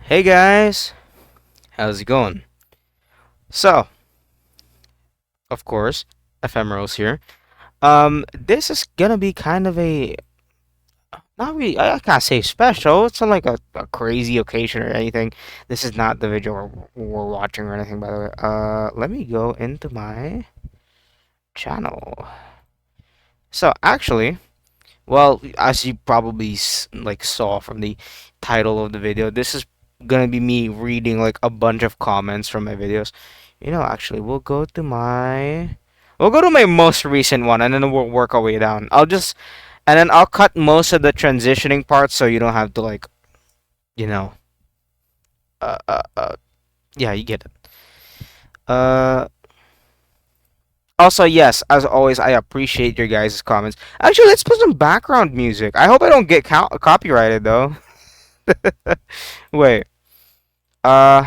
Hey guys, how's it going? So, of course, Ephemerals here. This is gonna be kind of a not really. I can't say special. It's not like a crazy occasion or anything. This is not the video we're watching or anything, by the way. Let me go into my channel. So actually, well, as you probably like saw from the title of the video, this is gonna be me reading like a bunch of comments from my videos. Actually, we'll go to my most recent one, and then we'll work our way down. And then I'll cut most of the transitioning parts, so you don't have to like, you know, uh, uh, uh yeah, you get it. Uh, Also, yes, as always, I appreciate your guys' comments. Actually, let's put some background music. I hope I don't get copyrighted though. Wait, uh,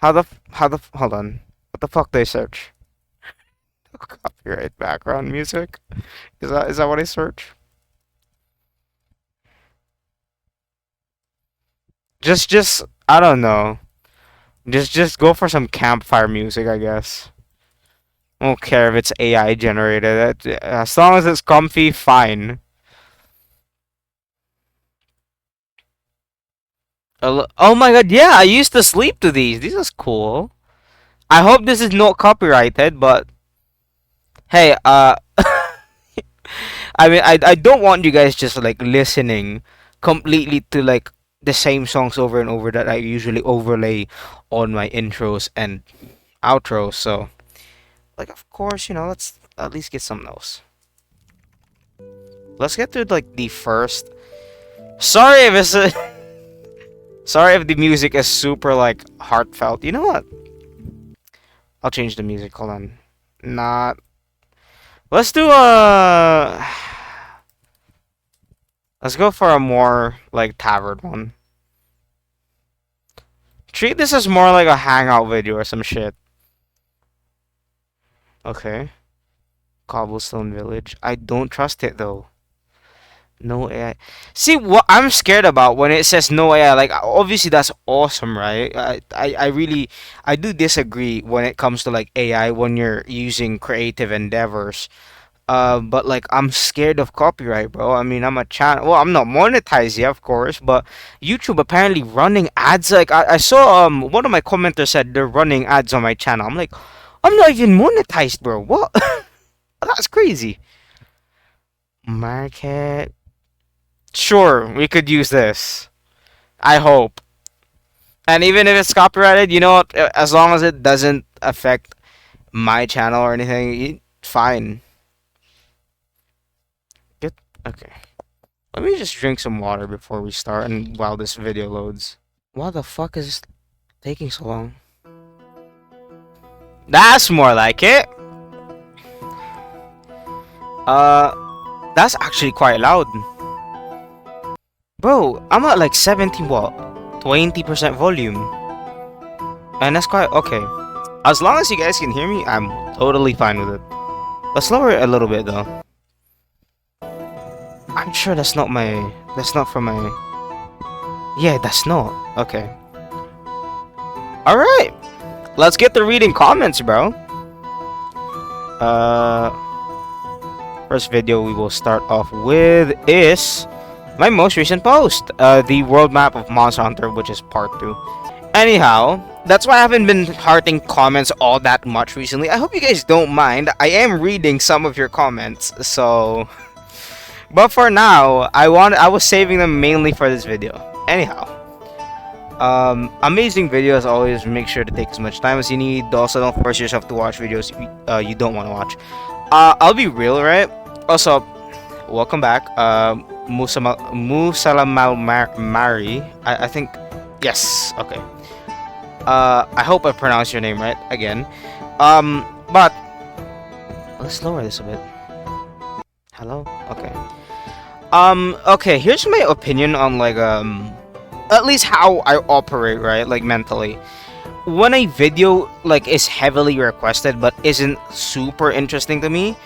hold on. What the fuck did I search? Copyright background music? Is that what I search? Just I don't know. Just go for some campfire music, I guess. I don't care if it's AI generated. As long as it's comfy, fine. Oh my god, yeah, I used to sleep to these. This is cool. I hope this is not copyrighted, but hey, I mean, I don't want you guys just like listening completely to like the same songs over and over that I usually overlay on my intros and outros. So, like, of course, let's at least get some notes. Let's get to like the first. Sorry if it's sorry if the music is super like heartfelt. You know what? I'll change the music. Hold on. Not. Let's do a. Let's go for a more like tavern one. Treat this as more like a hangout video or some shit. Okay. Cobblestone Village. I don't trust it though. No AI. See what I'm scared about when it says no AI. Like obviously that's awesome, right? I really I do disagree when it comes to like AI when you're using creative endeavors. But like I'm scared of copyright, bro. I mean, I'm a channel. Well, I'm not monetized yet, of course, but YouTube apparently running ads. Like I saw one of my commenters said they're running ads on my channel. I'm like, I'm not even monetized, bro. What? That's crazy. Market. Sure, we could use this. I hope. And even if it's copyrighted, you know what? As long as it doesn't affect my channel or anything, fine. Get okay. Let me just drink some water before we start and while this video loads. Why the fuck is this taking so long? That's more like it. That's actually quite loud. Bro, I'm at like 70 what? 20% volume. And that's quite okay. As long as you guys can hear me, I'm totally fine with it. Let's lower it a little bit though. I'm sure that's not from my. Yeah, that's not. Okay. Alright. Let's get to reading comments, bro. First video we will start off with is my most recent post. The world map of Monster Hunter, which is part 2. Anyhow, that's why I haven't been hearting comments all that much recently. I hope you guys don't mind. I am reading some of your comments, so. But for now, I was saving them mainly for this video. Anyhow, amazing video as always. Make sure to take as much time as you need. Also, don't force yourself to watch videos you don't want to watch. I'll be real, right? Also, welcome back. Musalamal Mari. I think, yes. Okay. I hope I pronounced your name right again. But let's lower this a bit. Hello. Okay. Okay, here's my opinion on like at least how I operate, right? Like mentally. When a video like is heavily requested but isn't super interesting to me,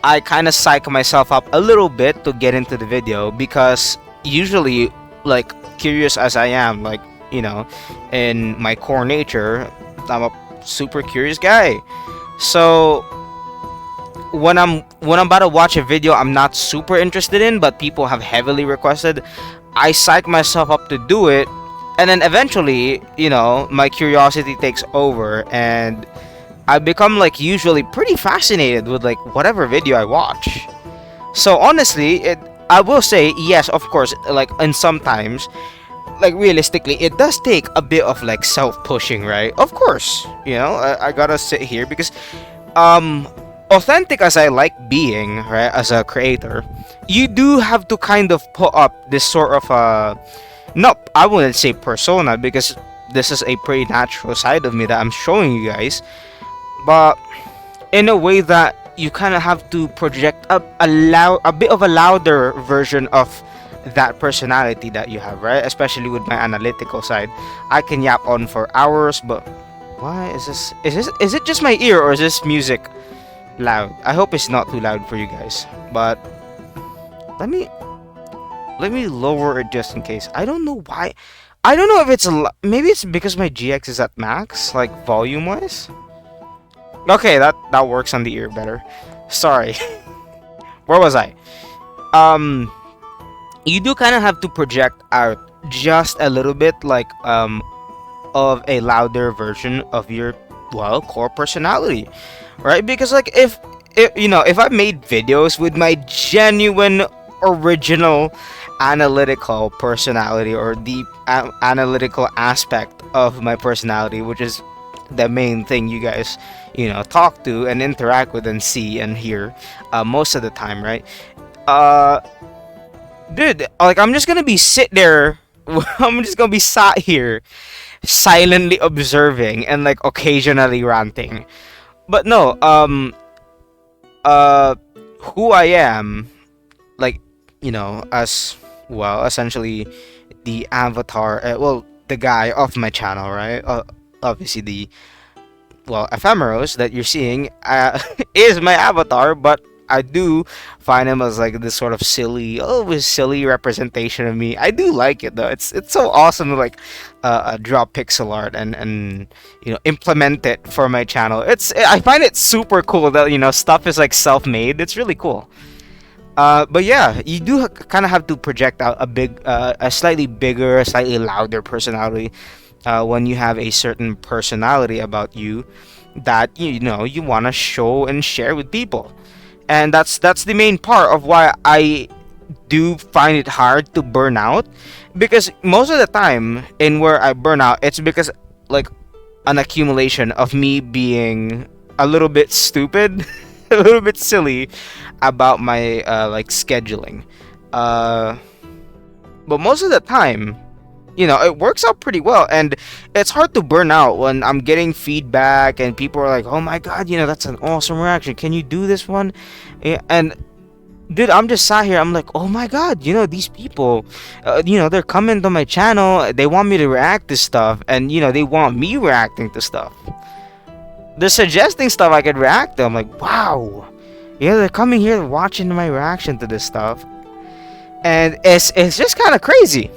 I kind of psych myself up a little bit to get into the video because usually like curious as I am, like in my core nature, I'm a super curious guy. So when I'm about to watch a video I'm not super interested in, but people have heavily requested, I psych myself up to do it, and then eventually, my curiosity takes over, and I become like usually pretty fascinated with like whatever video I watch. So honestly, I will say yes, of course, like, and sometimes, like, realistically, it does take a bit of like self-pushing, right? Of course, I gotta sit here because um authentic as I like being, right, as a creator, you do have to kind of put up this sort of no, I wouldn't say persona, because this is a pretty natural side of me that I'm showing you guys, but in a way that you kind of have to project a bit of a louder version of that personality that you have, right? Especially with my analytical side, I can yap on for hours, but why is it just my ear, or is this music loud? I hope it's not too loud for you guys, but let me lower it just in case. I don't know why. I don't know if maybe it's because my GX is at max, like volume wise. Okay, that works on the ear better. Sorry. Where was I? Um, you do kind of have to project out just a little bit, like of a louder version of your, well, core personality, right? Because like if I made videos with my genuine original analytical personality, or the analytical aspect of my personality, which is the main thing you guys talk to and interact with and see and hear most of the time, right? uh Dude, like, I'm just gonna be sit there. I'm just gonna be sat here silently observing and like occasionally ranting. But no, uh who I am, like, as well, essentially the avatar, well, the guy of my channel, right? Obviously the, well, ephemeros that you're seeing is my avatar, but I do find him as like this sort of silly, always silly representation of me. I do like it though. It's so awesome to like draw pixel art and implement it for my channel. I find it super cool that stuff is like self-made. It's really cool. But yeah, you do kind of have to project out a slightly bigger, a slightly louder personality when you have a certain personality about you that you want to show and share with people. And that's the main part of why I do find it hard to burn out, because most of the time in where I burn out, it's because like an accumulation of me being a little bit stupid, a little bit silly about my like scheduling. Uh, but most of the time, it works out pretty well, and it's hard to burn out when I'm getting feedback and people are like, "Oh my god, that's an awesome reaction. Can you do this one?" And dude, I'm just sat here. I'm like, "Oh my god, these people, they're coming to my channel. They want me to react to stuff, and they want me reacting to stuff. They're suggesting stuff I could react to. I'm like, wow, they're coming here watching my reaction to this stuff, and it's just kind of crazy.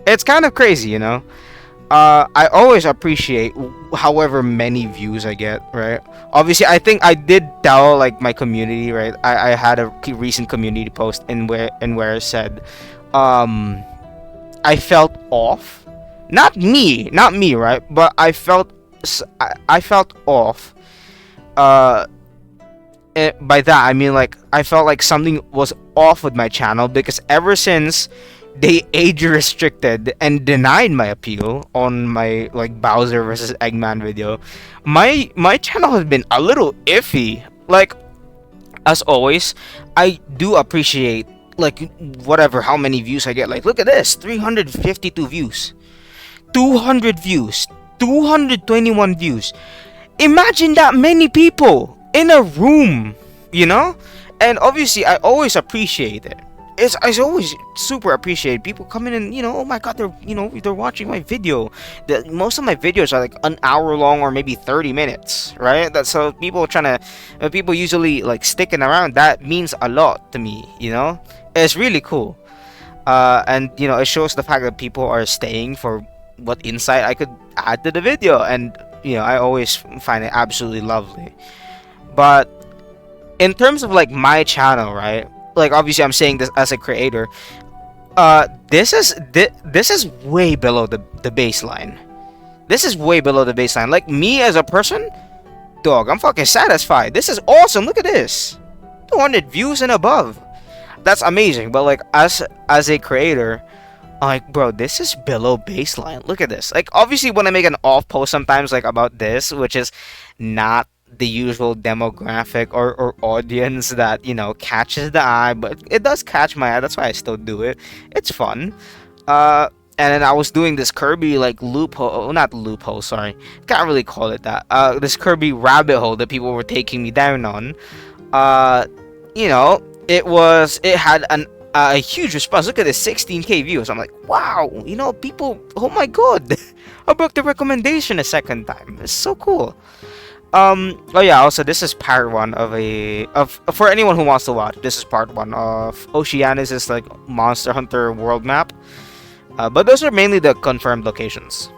It's kind of crazy, I always appreciate however many views I get, right? Obviously, I think I did tell like my community, right? I had a recent community post where I said, I felt off. Not me, right? But I felt off. Uh, by that I mean, like, I felt like something was off with my channel, because ever since they age restricted and denied my appeal on my like Bowser versus Eggman video, my channel has been a little iffy. Like, as always, I do appreciate like whatever how many views I get. Like, look at this, 352 views, 200 views, 221 views. Imagine that many people in a room, and obviously I always appreciate it. I always super appreciate people coming in, oh my god, they're watching my video. Most of my videos are like an hour long, or maybe 30 minutes, right? That's so people usually like sticking around. That means a lot to me, it's really cool. And it shows the fact that people are staying for what insight I could add to the video, and I always find it absolutely lovely. But in terms of like my channel, right? Like obviously I'm saying this as a creator. This is way below the baseline. This is way below the baseline. Like me as a person, dog, I'm fucking satisfied. This is awesome. Look at this. 200 views and above. That's amazing. But like as a creator, I'm like, bro, this is below baseline. Look at this. Like obviously when I make an off post sometimes like about this, which is not the usual demographic or audience that catches the eye, but it does catch my eye. That's why I still do it. It's fun. And then I was doing this Kirby like loophole, not loophole, sorry, can't really call it that. This Kirby rabbit hole that people were taking me down on. It had a huge response. Look at this, 16k views. I'm like, wow, people. Oh my god, I broke the recommendation a second time. It's so cool. Oh yeah, also this is part one of for anyone who wants to watch, this is part one of Oceanus' like Monster Hunter world map. But those are mainly the confirmed locations.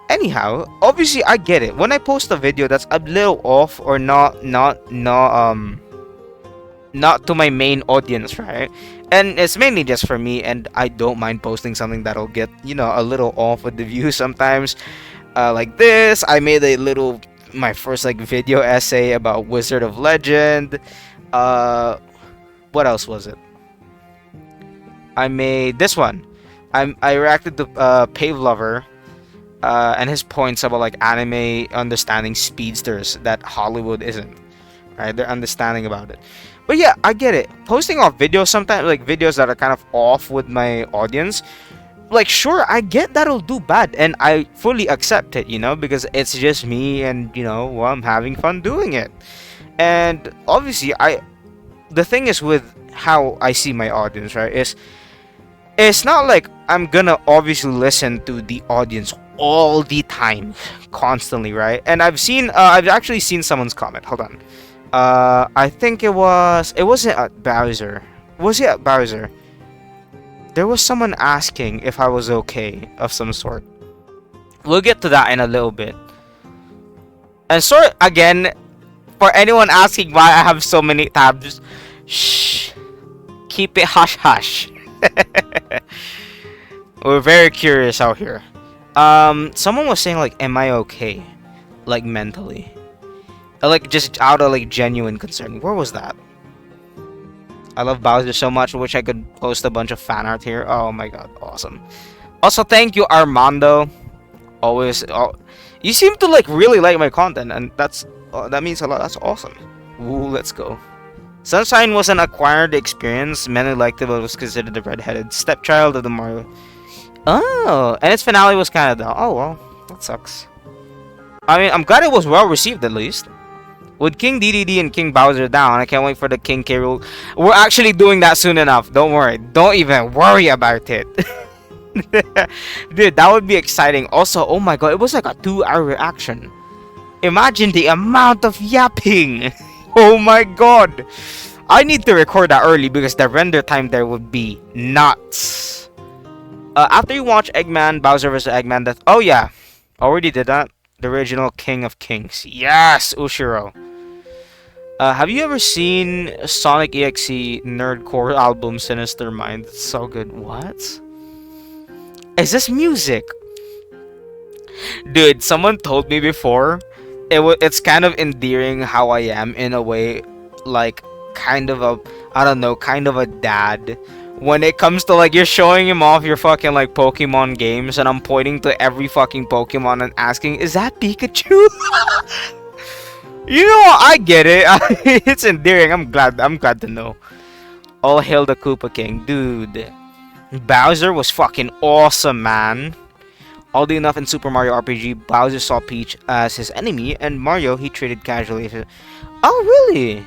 Anyhow, obviously I get it. When I post a video that's a little off or not to my main audience, right? And it's mainly just for me, and I don't mind posting something that'll get, a little off with the views sometimes. Like this, I made my first like video essay about Wizard of Legend. What else was it? I made this one. I reacted to Pave Lover and his points about like anime understanding speedsters that Hollywood isn't. Right? They're understanding about it. But yeah, I get it. Posting off videos sometimes, like videos that are kind of off with my audience, like sure, I get that'll do bad, and I fully accept it, because it's just me, and well, I'm having fun doing it. And obviously, the thing is with how I see my audience, right, is it's not like I'm gonna obviously listen to the audience all the time, constantly, right? And I've actually seen someone's comment. Hold on. I think it wasn't at Bowser. Was it at Bowser? There was someone asking if I was okay of some sort. We'll get to that in a little bit. And sorry again for anyone asking why I have so many tabs. Shh. Keep it hush hush. We're very curious out here. Someone was saying like, am I okay? Like mentally. Like just out of like genuine concern. Where was that? I love Bowser so much. I wish I could post a bunch of fan art here. Oh my god, awesome. Also, thank you, Armando. Always, you seem to like really like my content, and that means a lot. That's awesome. Ooh, let's go. Sunshine was an acquired experience. Many liked it, but was considered the redheaded stepchild of the Mario. Oh, and its finale was kind of dull. Oh well, that sucks. I mean, I'm glad it was well received at least. With King Dedede and King Bowser down, I can't wait for the King K. Rool. We're actually doing that soon enough. Don't worry. Don't even worry about it. Dude, that would be exciting. Also, oh my god, it was like a 2-hour reaction. Imagine the amount of yapping. Oh my god. I need to record that early because the render time there would be nuts. After you watch Eggman, Bowser vs. Eggman, oh yeah. Already did that. The original King of Kings. Yes, Ushiro. Have you ever seen Sonic EXE Nerdcore album Sinister Mind? It's so good. What? Is this music? Dude, someone told me before. It's kind of endearing how I am in a way, like kind of a, I don't know, kind of a dad. When it comes to like you're showing him off your fucking like Pokemon games, and I'm pointing to every fucking Pokemon and asking, "Is that Pikachu?" I get it. It's endearing. I'm glad to know. All hail the Koopa King, dude. Bowser was fucking awesome, man. Oddly enough, in Super Mario RPG, Bowser saw Peach as his enemy, and Mario he treated casually. Oh, really?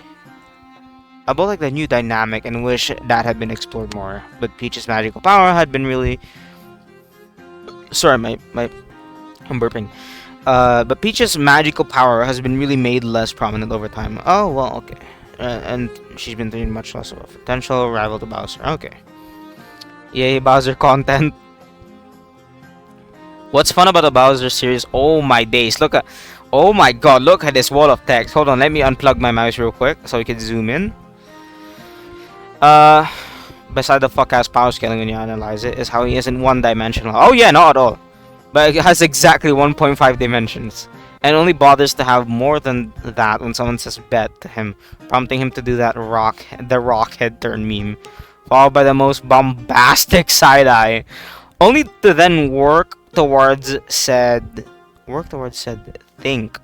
I both like the new dynamic and wish that had been explored more. But Peach's magical power had been really... Sorry, I'm burping. But Peach's magical power has been really made less prominent over time. Oh, well, okay. And she's been treated much less of a potential rival to Bowser. Okay. Yay, Bowser content. What's fun about the Bowser series? Oh my days! Look at, oh my god! Look at this wall of text. Hold on, let me unplug my mouse real quick so we can zoom in. Uh, beside the fuck ass power scaling when you analyze it is how he isn't one-dimensional. Oh yeah, not at all. But it has exactly 1.5 dimensions, and only bothers to have more than that when someone says bet to him, prompting him to do that the rock head turn meme, followed by the most bombastic side eye, only to then work towards said think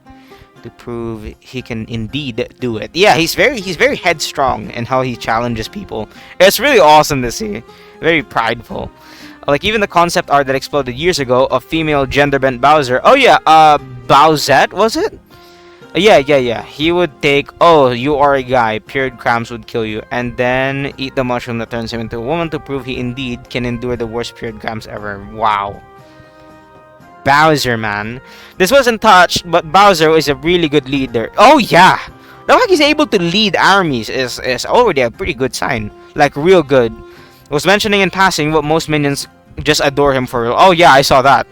to prove he can indeed do it. Yeah, he's very headstrong in how he challenges people. It's really awesome to see. Very prideful. Like even the concept art that exploded years ago of female gender bent Bowser. Oh yeah, Bowsette was it? Yeah. He would take, oh, you are a guy, period cramps would kill you, and then eat the mushroom that turns him into a woman to prove he indeed can endure the worst period cramps ever. Wow. Bowser, man. This wasn't touched, but Bowser is a really good leader. Oh yeah! The fact he's able to lead armies is already a pretty good sign. Like, real good. Was mentioning in passing, but most minions just adore him for real. Oh yeah, I saw that.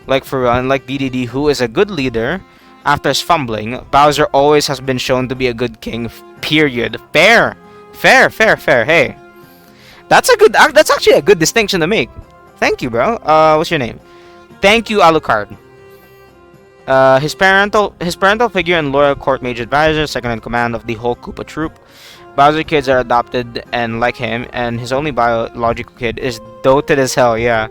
Like, for real. Unlike DDD, who is a good leader, after his fumbling, Bowser always has been shown to be a good king, period. Fair. Hey. That's actually a good distinction to make. Thank you, bro. What's your name? Thank you, Alucard. His parental figure and loyal court mage advisor, second in command of the whole Koopa troop. Bowser kids are adopted and like him, and his only biological kid is doted as hell, yeah.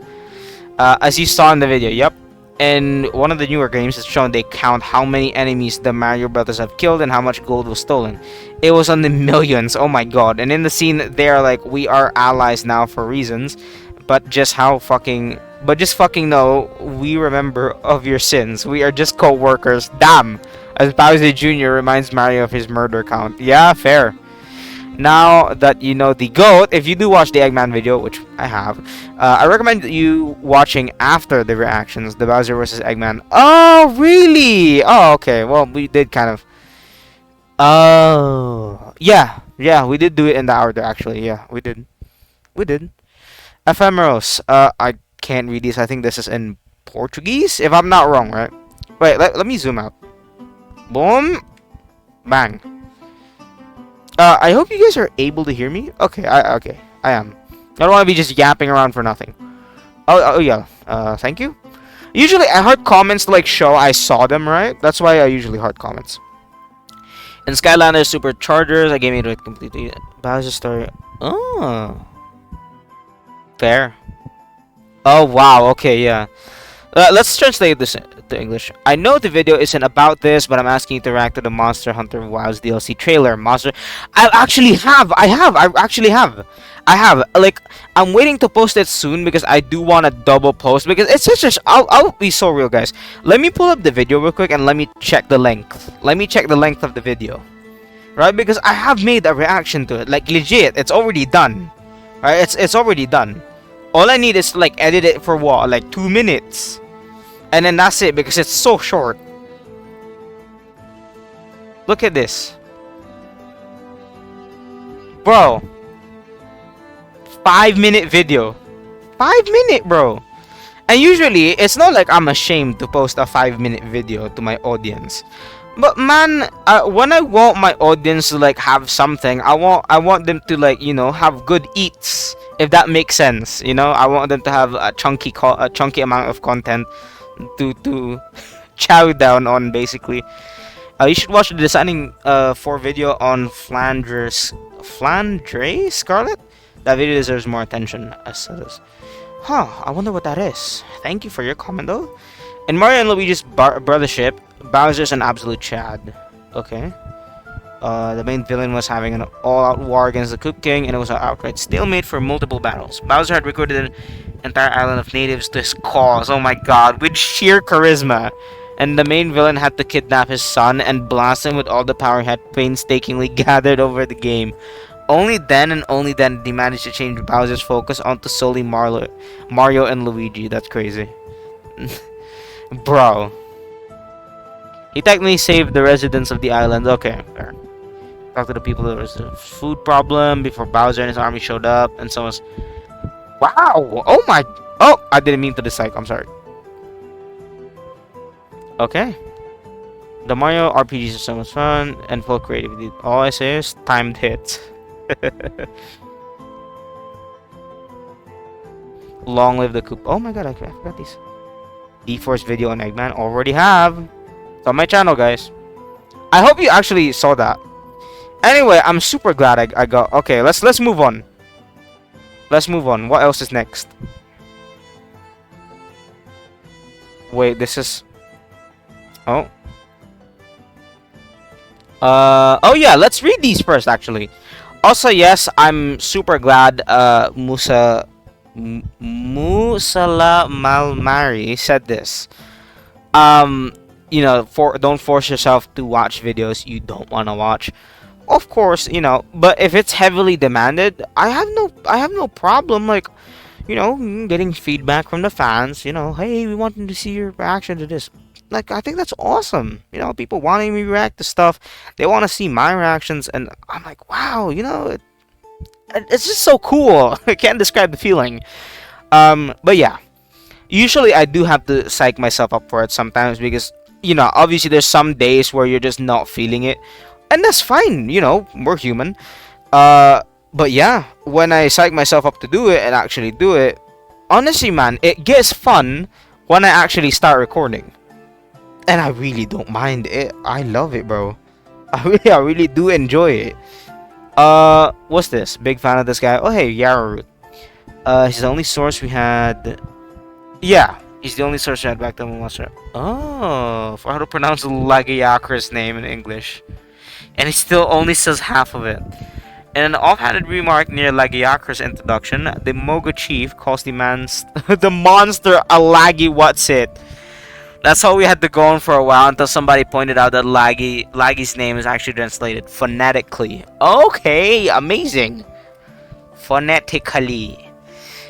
As you saw in the video, yep. In one of the newer games, it's shown they count how many enemies the Mario brothers have killed and how much gold was stolen. It was on the millions, oh my god. And in the scene, they are like, we are allies now for reasons, but just fucking know we remember of your sins. We are just co-workers. Damn! As Bowser Jr. reminds Mario of his murder count. Yeah, fair. Now that you know the GOAT, if you do watch the Eggman video, which I have, I recommend you watching after the reactions, the Bowser vs. Eggman. Oh, really? Oh, okay. Well, we did kind of... Oh. Yeah, we did do it in the order, actually. Yeah, we did. Ephemeros. I can't read these. I think this is in Portuguese, if I'm not wrong, right? Wait, let me zoom out. Boom. Bang. I hope you guys are able to hear me. Okay, I am. I don't want to be just yapping around for nothing. Oh yeah. Thank you. Usually I heart comments to like show I saw them, right? That's why I usually heart comments. In Skylanders Superchargers, I gave it completely Bowser story. Oh. Fair. Oh wow, okay, yeah. Let's translate this to English. I know the video isn't about this, but I'm asking you to react to the Monster Hunter Wilds DLC trailer. I actually have. Like, I'm waiting to post it soon because I do want to double post because it's such a. I'll be so real, guys. Let me pull up the video real quick and let me check the length. Let me check the length of the video, right? Because I have made a reaction to it. Like legit, it's already done. Right? It's already done. All I need is to like edit it for what, like 2 minutes. And then that's it because it's so short. Look at this. Bro. 5-minute video. 5-minute, bro. And usually, it's not like I'm ashamed to post a 5-minute video to my audience. But man, when I want my audience to like have something, I want them to like, you know, have good eats. If that makes sense, you know, I want them to have a chunky amount of content to chow down on, basically. You should watch the designing for video on Flandre Scarlet. That video deserves more attention, as says. Huh, I wonder what that is. Thank you for your comment, though. In Mario and Luigi's brothership, Bowser's an absolute Chad. Okay. The main villain was having an all-out war against the Koop King, and it was an outright stalemate for multiple battles. Bowser had recruited an entire island of natives to his cause, oh my god, with sheer charisma. And the main villain had to kidnap his son and blast him with all the power he had painstakingly gathered over the game. Only then did he manage to change Bowser's focus onto solely Mario and Luigi. That's crazy. Bro. He technically saved the residents of the island. Okay, fair. Talk to the people. There was a food problem before Bowser and his army showed up, and so was. Wow! Oh my! Oh, I didn't mean to dislike. I'm sorry. Okay. The Mario RPGs are so much fun and full creativity. All I say is timed hits. Long live the coop. Oh my god, I forgot these. D-Force video on Eggman already have. It's on my channel, guys. I hope you actually saw that. Anyway, I'm super glad I got. Okay, let's move on. Let's move on. What else is next? Wait, this is. Oh. Oh yeah, let's read these first actually. Also, yes, I'm super glad Musala Malmari said this. You know, don't force yourself to watch videos you don't want to watch. Of course, you know, but if it's heavily demanded, I have no problem like, you know, getting feedback from the fans, you know, hey, we want to see your reaction to this. Like, I think that's awesome. You know, people wanting me to react to stuff, they want to see my reactions, and I'm like, wow, you know, it's just so cool. I can't describe the feeling. But yeah, usually I do have to psych myself up for it sometimes because, you know, obviously there's some days where you're just not feeling it, and that's fine. You know, we're human. But yeah, when I psych myself up to do it and actually do it, honestly, man, it gets fun when I actually start recording, and I really don't mind it. I love it, bro. I really do enjoy it. What's this? Big fan of this guy. Oh, hey, Yarroot. He's the only source we had. Yeah, he's the only source we had back then. Oh, for how to pronounce Lagiakra's name in English, and he still only says half of it. In an offhanded remark near Lagiakra's introduction, the Moga chief calls the the monster a Lagi what's it. That's how we had to go on for a while until somebody pointed out that Lagi's name is actually translated phonetically. Okay, amazing. Phonetically.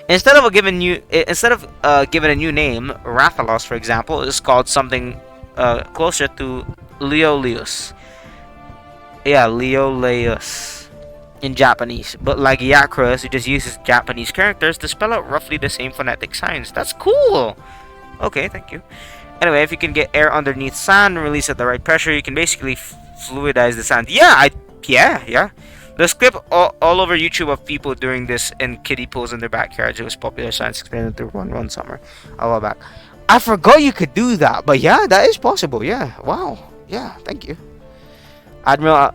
Instead of given a new name, Rathalos, for example, is called something closer to Leoleus. Yeah, Leoleus in Japanese, but Lagiacrus, who just uses Japanese characters to spell out roughly the same phonetic signs. That's cool. Okay, thank you. Anyway, if you can get air underneath sand and release at the right pressure, you can basically fluidize the sand. Yeah, yeah. There's clip all over YouTube of people doing this in kiddie pools in their backyards. It was popular science experiment to one summer a while back. I forgot you could do that, but yeah, that is possible. Yeah, wow. Yeah, thank you. Admiral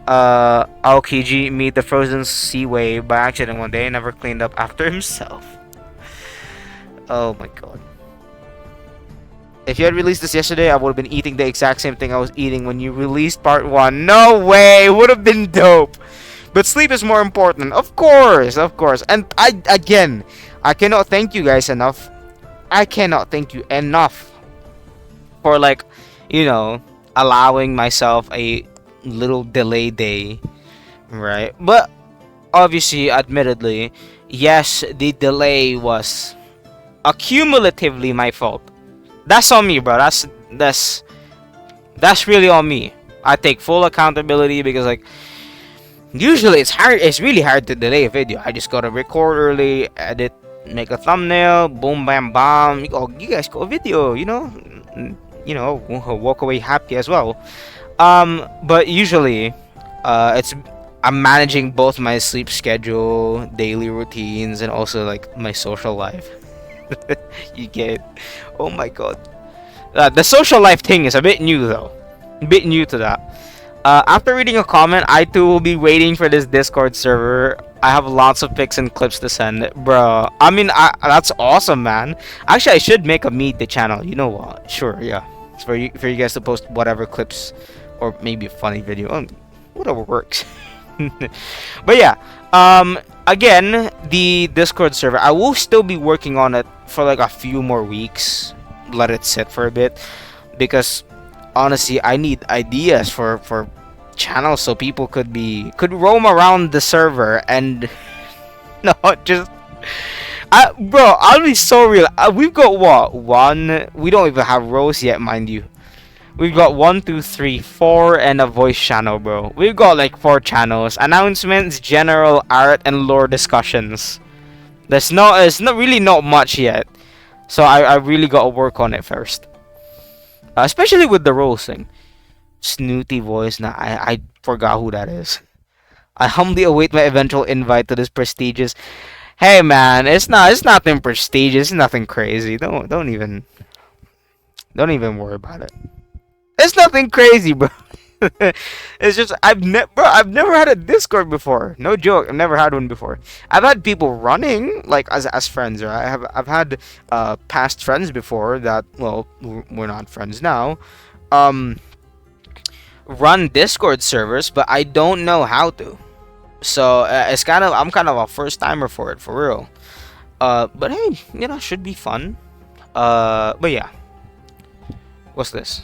Aokiji made the frozen sea wave by accident one day and never cleaned up after himself. Oh my god. If you had released this yesterday, I would have been eating the exact same thing I was eating when you released part 1. No way! It would have been dope! But sleep is more important. Of course! And I cannot thank you guys enough. I cannot thank you enough for, like, you know, allowing myself a little delay day. Right? But, obviously, admittedly, yes, the delay was accumulatively my fault. That's on me, bro. That's really on me. I take full accountability because, like, usually it's hard. It's really hard to delay a video. I just gotta record early, edit, make a thumbnail, boom, bam, bam. You guys got a video. You know, walk away happy as well. But usually, I'm managing both my sleep schedule, daily routines, and also like my social life. You get, oh my god, the social life thing is a bit new though, a bit new to that. After reading a comment, I too will be waiting for this Discord server. I have lots of pics and clips to send, bro. I mean, that's awesome, man. Actually, I should make a meet the channel. You know what? Sure, yeah. It's for you guys to post whatever clips, or maybe a funny video. Whatever works. But yeah, again, the Discord server, I will still be working on it for like a few more weeks. Let it sit for a bit, because honestly, I need ideas for channels so people could roam around the server and not just. Bro, I'll be so real. We've got what, one? We don't even have rows yet, mind you. We've got 1, 2, 3, 4, and a voice channel, bro. We've got like 4 channels: announcements, general, art, and lore discussions. It's not really not much yet, so I really gotta work on it first. especially with the roasting. Snooty voice. Now I forgot who that is. I humbly await my eventual invite to this prestigious. Hey man, it's nothing prestigious. It's nothing crazy. Don't even worry about it. It's nothing crazy, bro. It's just I've never had a Discord before. No joke, I've never had one before. I've had people running like as friends. Right? I've had past friends before that. Well, we're not friends now. Um, run Discord servers, but I don't know how to. So I'm kind of a first timer for it, for real. But hey, should be fun. But yeah, what's this?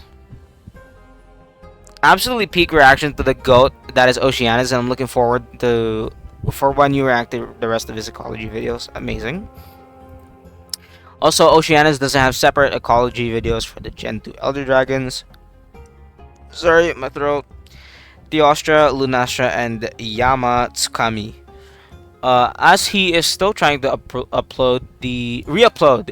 Absolutely peak reaction to the goat that is Oceanus, and I'm looking forward to for when you react to the rest of his ecology videos. Amazing. Also, Oceanus doesn't have separate ecology videos for the Gen 2 Elder Dragons. Sorry, my throat. Theostra, Lunastra, and Yama Tsukami. As he is still trying to re-upload the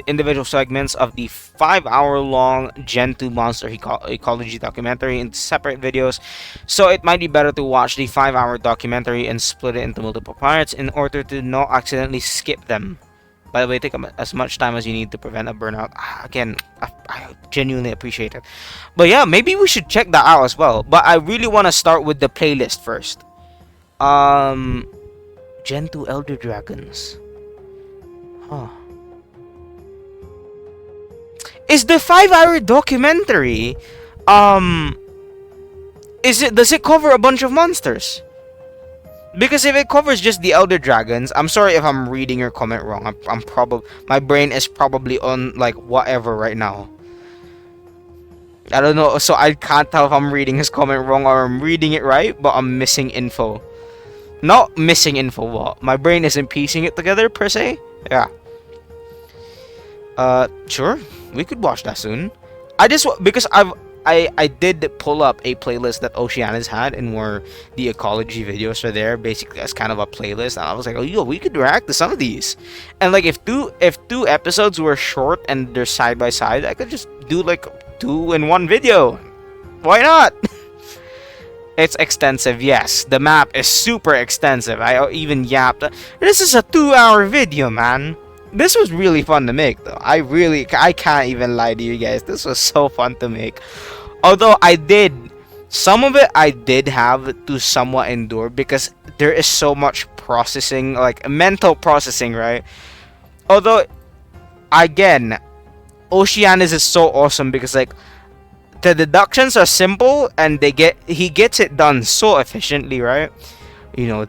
individual segments of the 5-hour-long Gen 2 Monster Ecology documentary into separate videos, so it might be better to watch the 5-hour documentary and split it into multiple parts in order to not accidentally skip them. By the way, take as much time as you need to prevent a burnout. Again, I genuinely appreciate it. But yeah, maybe we should check that out as well. But I really want to start with the playlist first. Gen 2 Elder Dragons. Huh. Is the 5-hour documentary, does it cover a bunch of monsters? Because if it covers just the Elder Dragons, I'm sorry if I'm reading your comment wrong. I'm probably, my brain is probably on like whatever right now. I don't know, so I can't tell if I'm reading his comment wrong or I'm reading it right, but I'm missing info. Not missing info, what? My brain isn't piecing it together per se. Yeah. Sure, we could watch that soon. Because I did pull up a playlist that Oceanus had, and where the ecology videos are there, basically as kind of a playlist. And I was like, oh, yo, we could react to some of these. And like, if two episodes were short and they're side by side, I could just do like 2 in 1 video. Why not? It's extensive, yes. The map is super extensive. I even yapped. This is a 2-hour video, man. This was really fun to make, though. I can't even lie to you guys. This was so fun to make. Although some of it I did have to somewhat endure because there is so much processing, like mental processing, right? Although, again, Oceanus is so awesome because like the deductions are simple and he gets it done so efficiently, right? I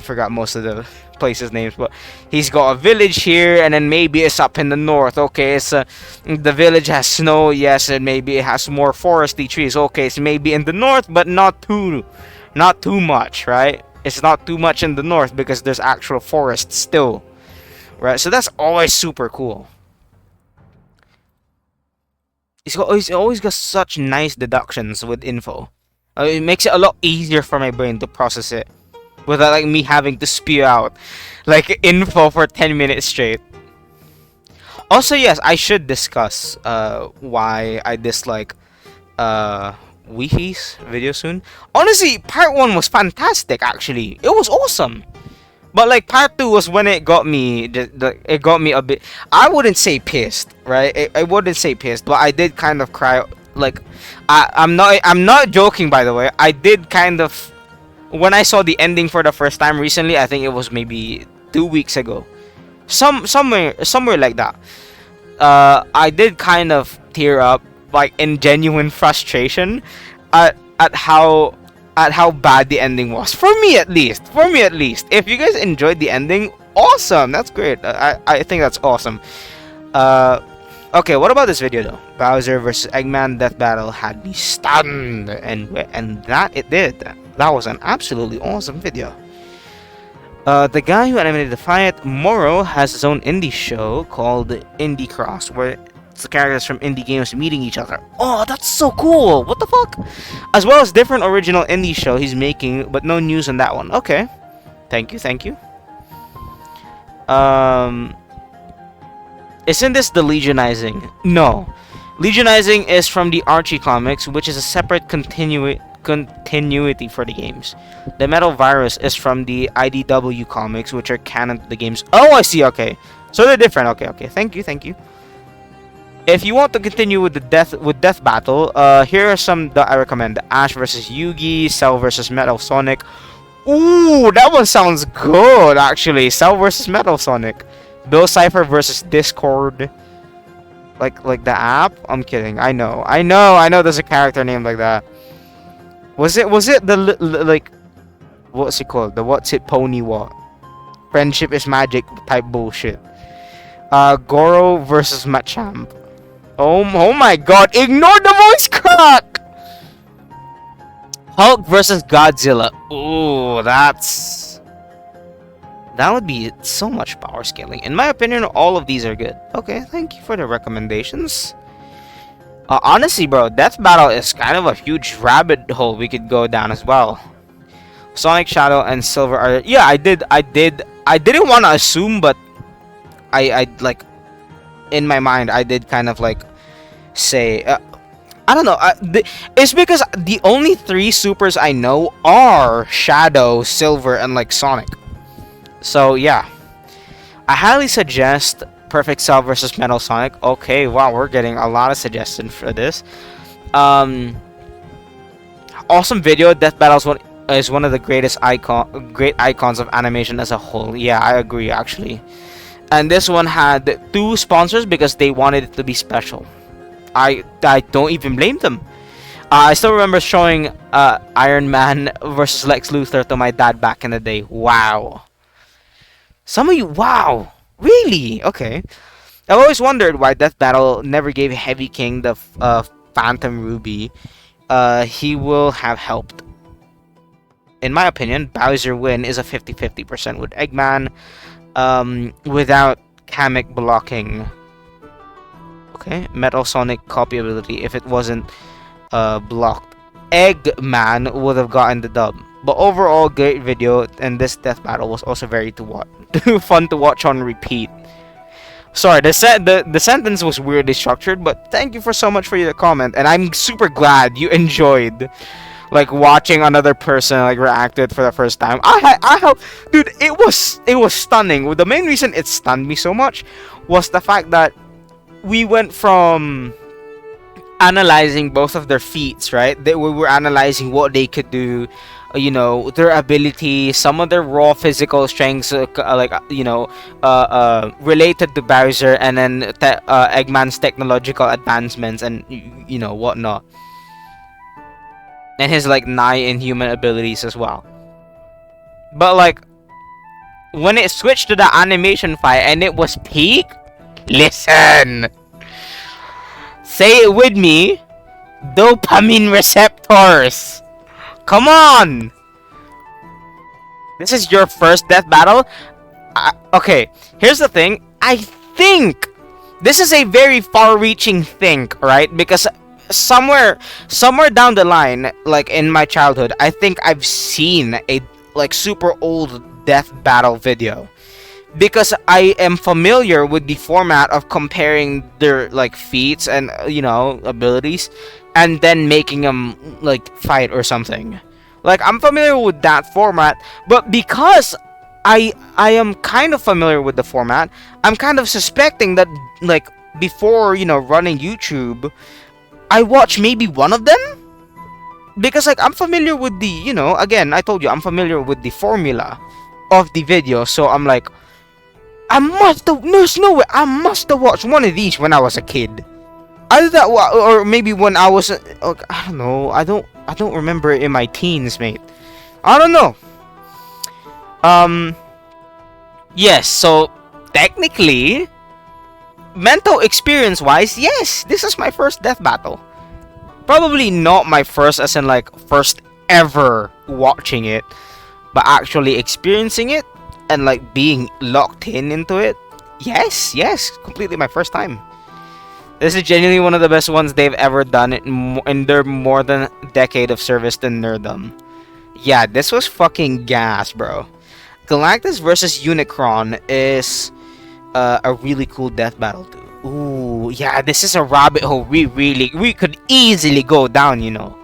forgot most of the places names, but he's got a village here, and then maybe it's up in the north. Okay, it's the village has snow, yes, and maybe it has more foresty trees. Okay, so maybe in the north, but not too much, right? It's not too much in the north because there's actual forest still, right? So that's always super cool. He's always got such nice deductions with info. It makes it a lot easier for my brain to process it without like me having to spew out like info for 10 minutes straight. Also, yes, I should discuss why I dislike Wi-Fi's video soon. Honestly, part 1 was fantastic. Actually, it was awesome. But like part 2 was when it got me. It got me a bit. I wouldn't say pissed, right? I wouldn't say pissed, but I did kind of cry. Like, I'm not joking. By the way, I did kind of when I saw the ending for the first time recently. I think it was maybe 2 weeks ago. Somewhere like that. I did kind of tear up, like in genuine frustration, at how bad the ending was. For me at least. If you guys enjoyed the ending, awesome. That's great. I think that's awesome. Okay, what about this video though? Bowser versus Eggman Death Battle had me stunned, and that it did. That was an absolutely awesome video. The guy who animated the fight, Moro, has his own indie show called Indie Cross, where it's the characters from indie games meeting each other. Oh, that's so cool! What the fuck? As well as different original indie show he's making, but no news on that one. Okay. Thank you. Isn't this the Legionizing? No. Legionizing is from the Archie comics, which is a separate continuity for the games. The Metal Virus is from the IDW comics, which are canon to the games. Oh, I see. Okay, so they're different. Okay, okay. Thank you, thank you. If you want to continue with the death battle, here are some that I recommend: Ash versus Yugi, Cell versus Metal Sonic. Ooh, that one sounds good actually. Cell versus Metal Sonic, Bill Cipher versus Discord. Like the app? I'm kidding. I know. There's a character named like that. Was it the like what's it called? The what's it pony what? Friendship is magic type bullshit. Goro versus Machamp. Oh my god, ignore the voice crack! Hulk versus Godzilla. Ooh, that would be so much power scaling. In my opinion, all of these are good. Okay, thank you for the recommendations. Honestly, bro, Death Battle is kind of a huge rabbit hole we could go down as well. Sonic, Shadow, and Silver are... Yeah, I didn't want to assume, but I like... In my mind, I did kind of like say... I don't know. It's because the only 3 supers I know are Shadow, Silver, and like Sonic. So yeah, I highly suggest Perfect Cell versus Metal Sonic. Okay, wow, we're getting a lot of suggestions for this. Awesome video. Death Battle is one of the great icons of animation as a whole. Yeah, I agree actually. And this one had 2 sponsors because they wanted it to be special. I don't even blame them. I still remember showing Iron Man versus Lex Luthor to my dad back in the day. Wow. Some of you, wow, really? Okay. I've always wondered why Death Battle never gave Heavy King the Phantom Ruby. He will have helped. In my opinion, Bowser win is a 50-50% with Eggman, without Kamek blocking. Okay, Metal Sonic copy ability. If it wasn't blocked, Eggman would have gotten the dub. But overall, great video, and this Death Battle was also very fun to watch on repeat. Sorry, the sentence was weirdly structured, but thank you so much for your comment, and I'm super glad you enjoyed like watching another person like react to it for the first time. I hope, dude, it was stunning. The main reason it stunned me so much was the fact that we went from analyzing both of their feats, right? We were analyzing what they could do, you know, their ability, some of their raw physical strengths, related to Bowser, and then Eggman's technological advancements, and you know whatnot, and his like nigh inhuman abilities as well. But like when it switched to the animation fight and it was peak, listen. Say it with me. Dopamine receptors. Come on. This is your first Death Battle? Okay, here's the thing. I think this is a very far-reaching thing, right? Because somewhere down the line, like in my childhood, I think I've seen a like super old Death Battle video. Because I am familiar with the format of comparing their like feats and you know abilities, and then making them like fight or something. Like I'm familiar with that format, but because I am kind of familiar with the format, I'm kind of suspecting that like before, you know, running YouTube, I watched maybe one of them. Because like I'm familiar with the, you know, again, I told you I'm familiar with the formula of the video, so I'm like, there's no way I must have watched one of these when I was a kid. Either that, or maybe when I was, I don't know. I don't remember in my teens, mate. I don't know. Yes. So technically, mental experience-wise, yes, this is my first Death Battle. Probably not my first, as in like first ever watching it, but actually experiencing it. And like being locked into it, yes, completely my first time. This is genuinely one of the best ones they've ever done in their more than decade of service to nerddom. Yeah, this was fucking gas, bro. Galactus versus Unicron is a really cool Death Battle too. Ooh, yeah, this is a rabbit hole we could easily go down, you know.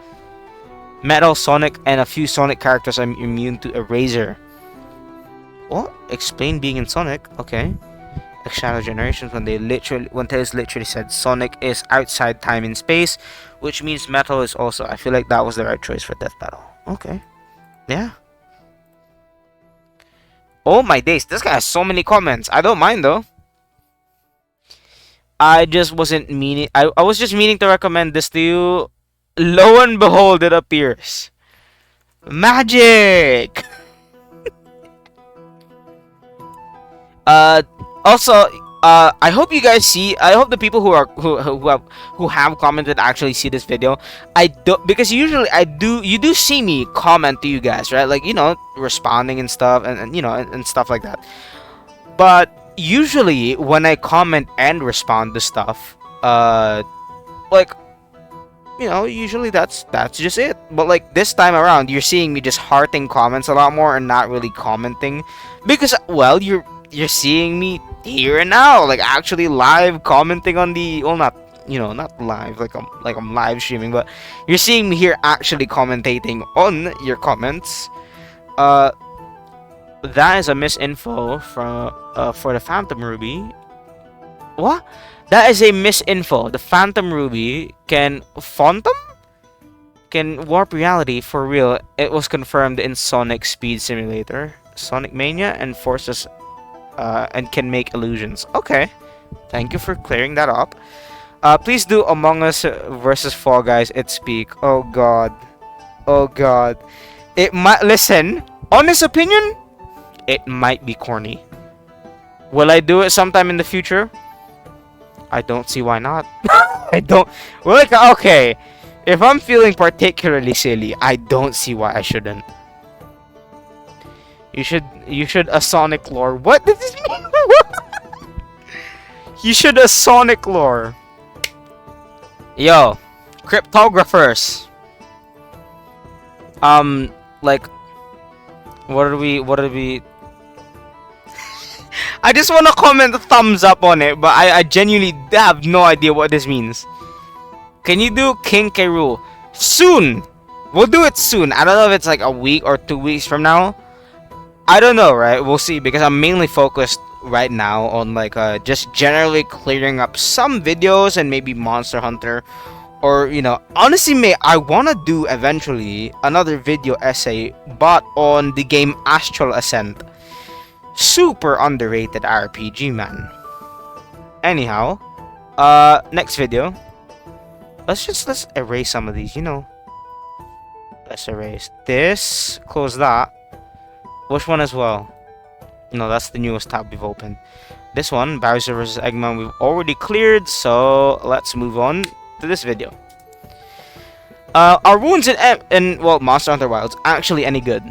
Metal, Sonic, and a few Sonic characters are immune to Eraser. What? Explain being in Sonic? Okay. Like Shadow Generations when Tails literally said Sonic is outside time and space, which means Metal is also. I feel like that was the right choice for Death Battle. Okay. Yeah. Oh my days, this guy has so many comments. I don't mind though. I just wasn't meaning. I was just meaning to recommend this to you. Lo and behold, it appears. Magic! Uh, also, I hope you guys see. I hope the people who have commented actually see this video. I do, because usually you do see me comment to you guys, right? Like, you know, responding and stuff, and you know, and stuff like that. But usually when I comment and respond to stuff, like, you know, usually that's just it. But like this time around, you're seeing me just hearting comments a lot more and not really commenting, because well, you're seeing me here and now, like actually live commenting on the, well, not, you know, not live like I'm live streaming, but you're seeing me here actually commentating on your comments. That is a misinfo from for the Phantom Ruby. What? That is a misinfo. The Phantom Ruby can warp reality for real. It was confirmed in Sonic Speed Simulator, Sonic Mania, and forces and can make illusions. Okay, thank you for clearing that up. Please do Among Us versus Fall Guys. It's peak. Oh god. Oh god. It might, listen. Honest opinion, it might be corny. Will I do it sometime in the future? I don't see why not. I don't. Well, like, okay. If I'm feeling particularly silly, I don't see why I shouldn't. You should a Sonic lore. What does this mean? You should a Sonic lore. Yo, cryptographers. Like, what are we? I just want to comment a thumbs up on it, but I genuinely have no idea what this means. Can you do King K. Rool? Soon! We'll do it soon. I don't know if it's like a week or 2 weeks from now. I don't know, right? We'll see, because I'm mainly focused right now on like just generally clearing up some videos and maybe Monster Hunter. Or, you know, honestly, I want to do eventually another video essay, but on the game Astral Ascent. Super underrated RPG, man. Anyhow, next video. Let's erase some of these, you know. Let's erase this, close that. Which one as well? No, that's the newest tab we've opened. This one, Bowser vs. Eggman, we've already cleared, so let's move on to this video. Are wounds in well, Monster Hunter Wilds actually any good?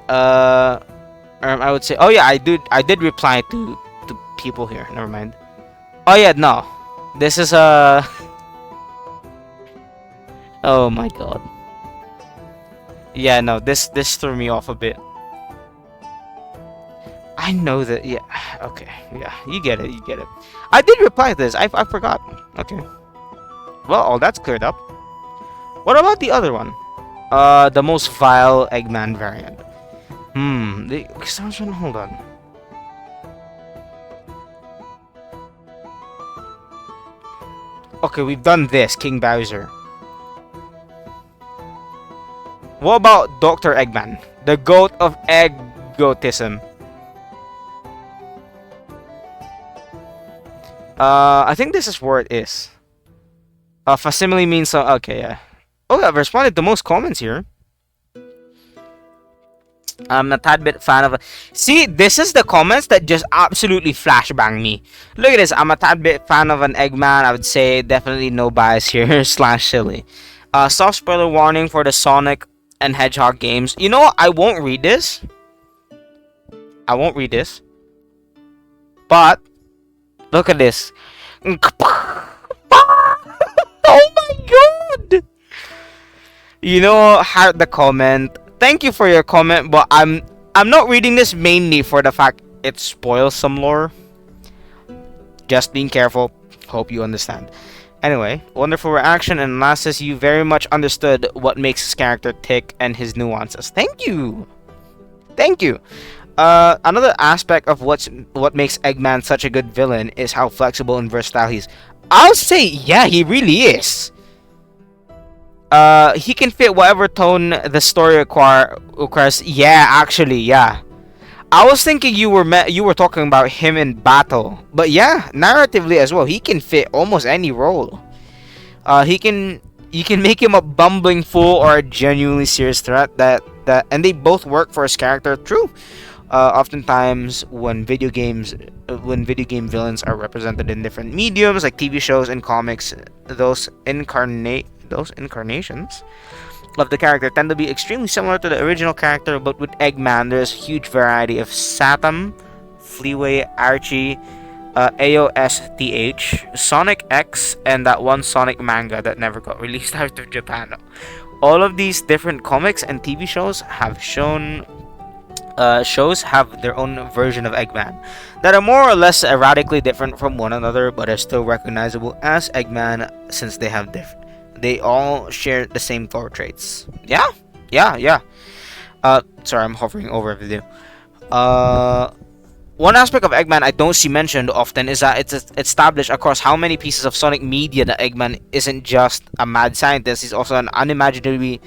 I would say, oh yeah, I did reply to people here. Never mind. Oh yeah, no, this is a. Oh my god. Yeah, no, this threw me off a bit. I know that. Yeah. Okay. Yeah. You get it. You get it. I did reply to this. I forgot. Okay. Well, all that's cleared up. What about the other one? The most vile Eggman variant. Hold on. Okay, we've done this, King Bowser. What about Dr. Eggman? The goat of eggotism. I think this is where it is. Facsimile means so. Okay, yeah. Oh, I've responded to most comments here. I'm a tad bit fan of. See, this is the comments that just absolutely flashbang me. Look at this. I'm a tad bit fan of an Eggman. I would say definitely no bias here. Slash silly. Soft spoiler warning for the Sonic and Hedgehog games. You know what? I won't read this. I won't read this. But look at this. Oh my god! You know, heart the comment. Thank you for your comment, but I'm not reading this mainly for the fact it spoils some lore. Just being careful. Hope you understand. Anyway, wonderful reaction, and last says you very much understood what makes his character tick and his nuances. Thank you! Thank you! Another aspect of what makes Eggman such a good villain is how flexible and versatile he is. I'll say, yeah, he really is. He can fit whatever tone the story requires. Yeah, actually, yeah. I was thinking you were talking about him in battle, but yeah, narratively as well, he can fit almost any role. He can You can make him a bumbling fool or a genuinely serious threat. And they both work for his character. True. Oftentimes, when video game villains are represented in different mediums like TV shows and comics, those incarnations of the character tend to be extremely similar to the original character, but with Eggman, there's a huge variety of Satam, Fleaway, Archie, AOSTH, Sonic X, and that one Sonic manga that never got released out of Japan. All of these different comics and TV shows have their own version of Eggman that are more or less radically different from one another, but are still recognizable as Eggman since they all share the same core traits. Yeah. Sorry, I'm hovering over a video. One aspect of Eggman I don't see mentioned often is that it's established across how many pieces of Sonic media that Eggman isn't just a mad scientist, he's also an unimaginably